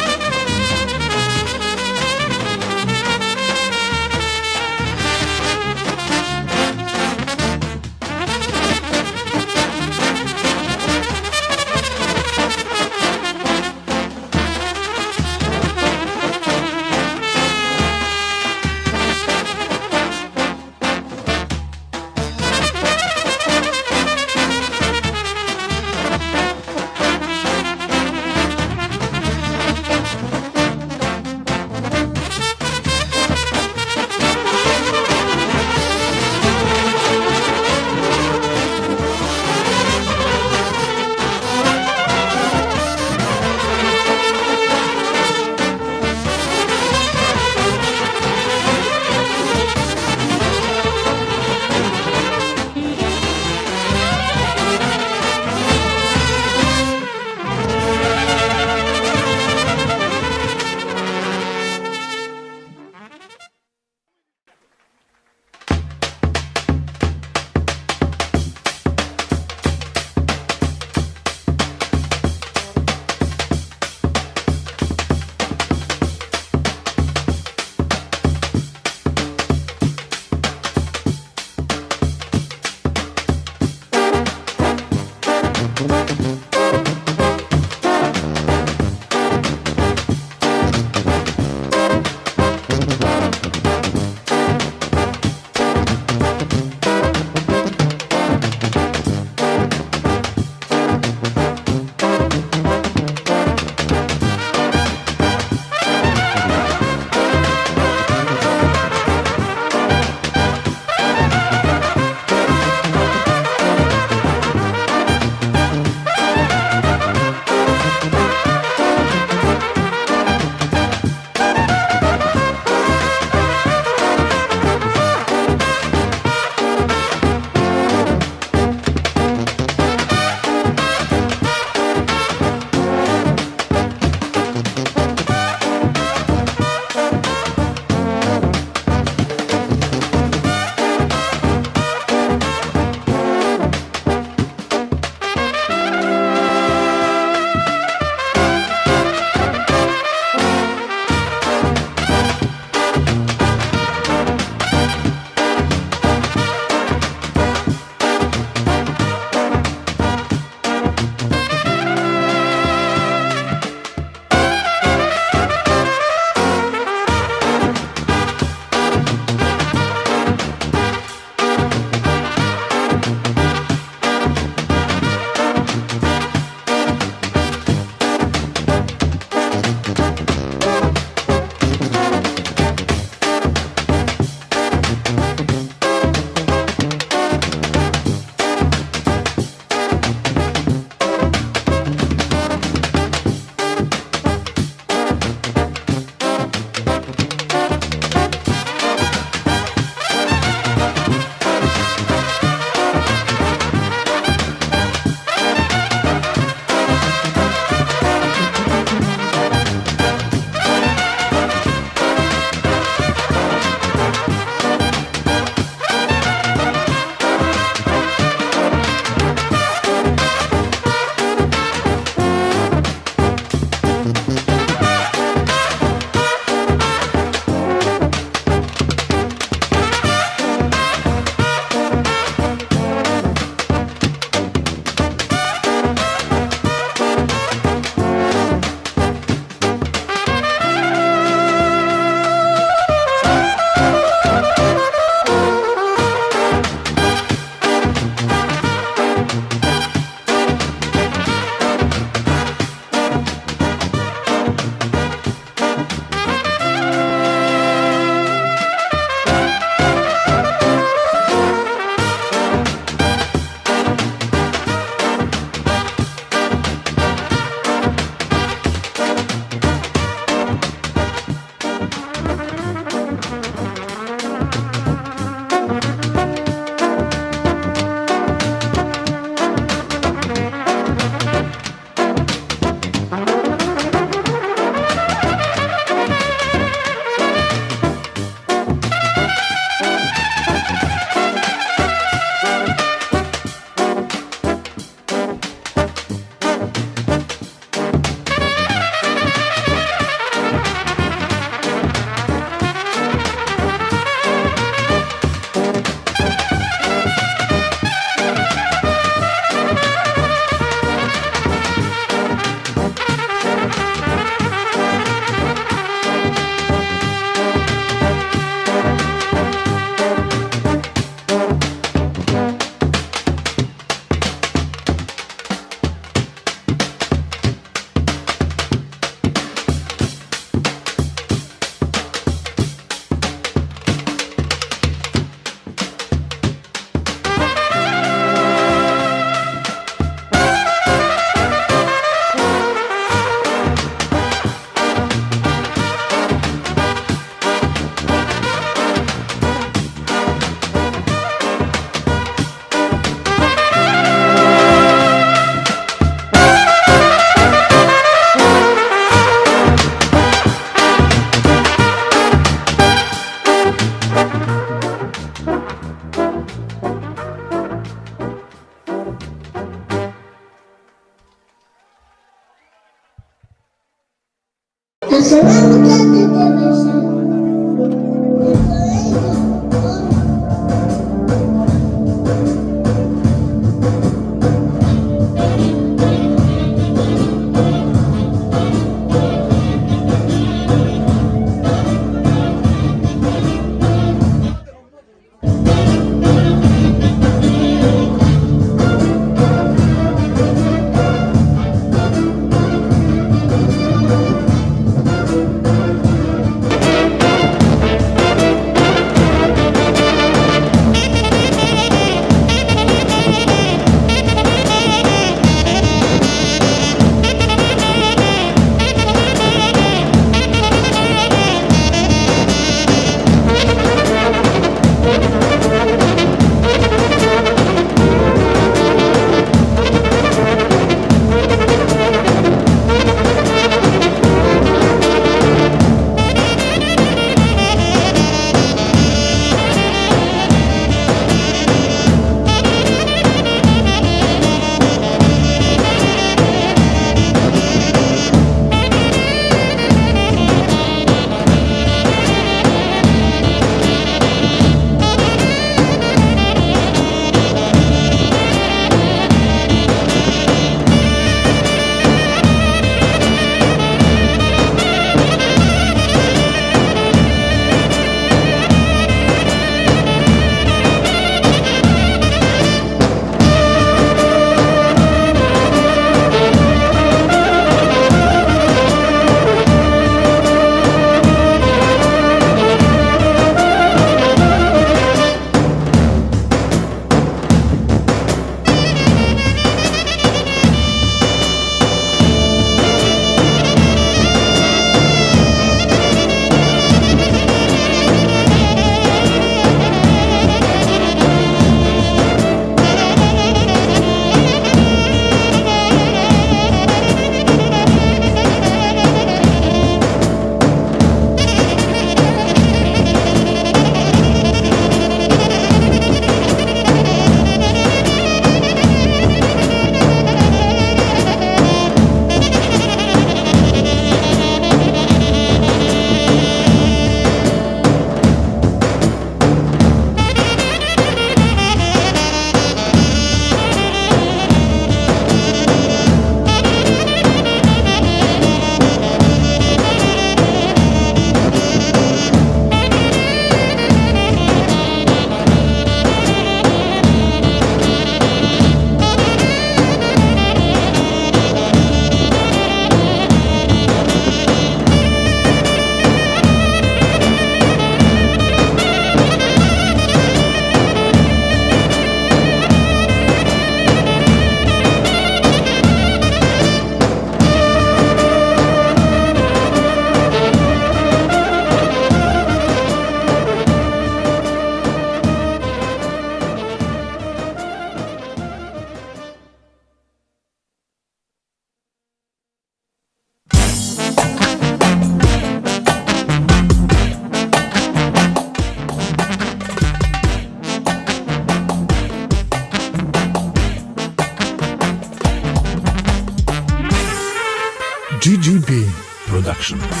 Production.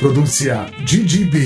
Produkcja GGB.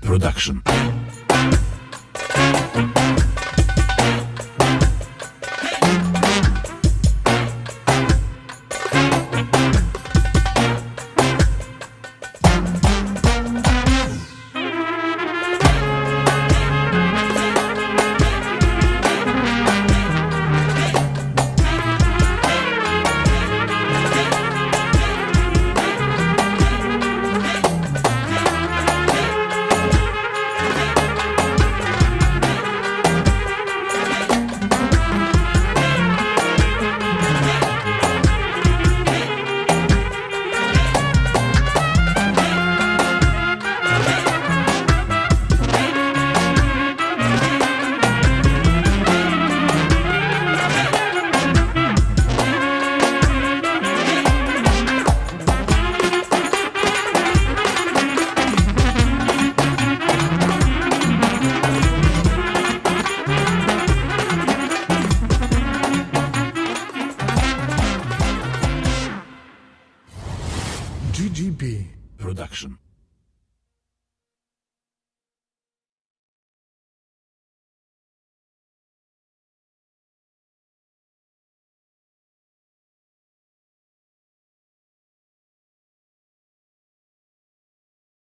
Production. GGP Production.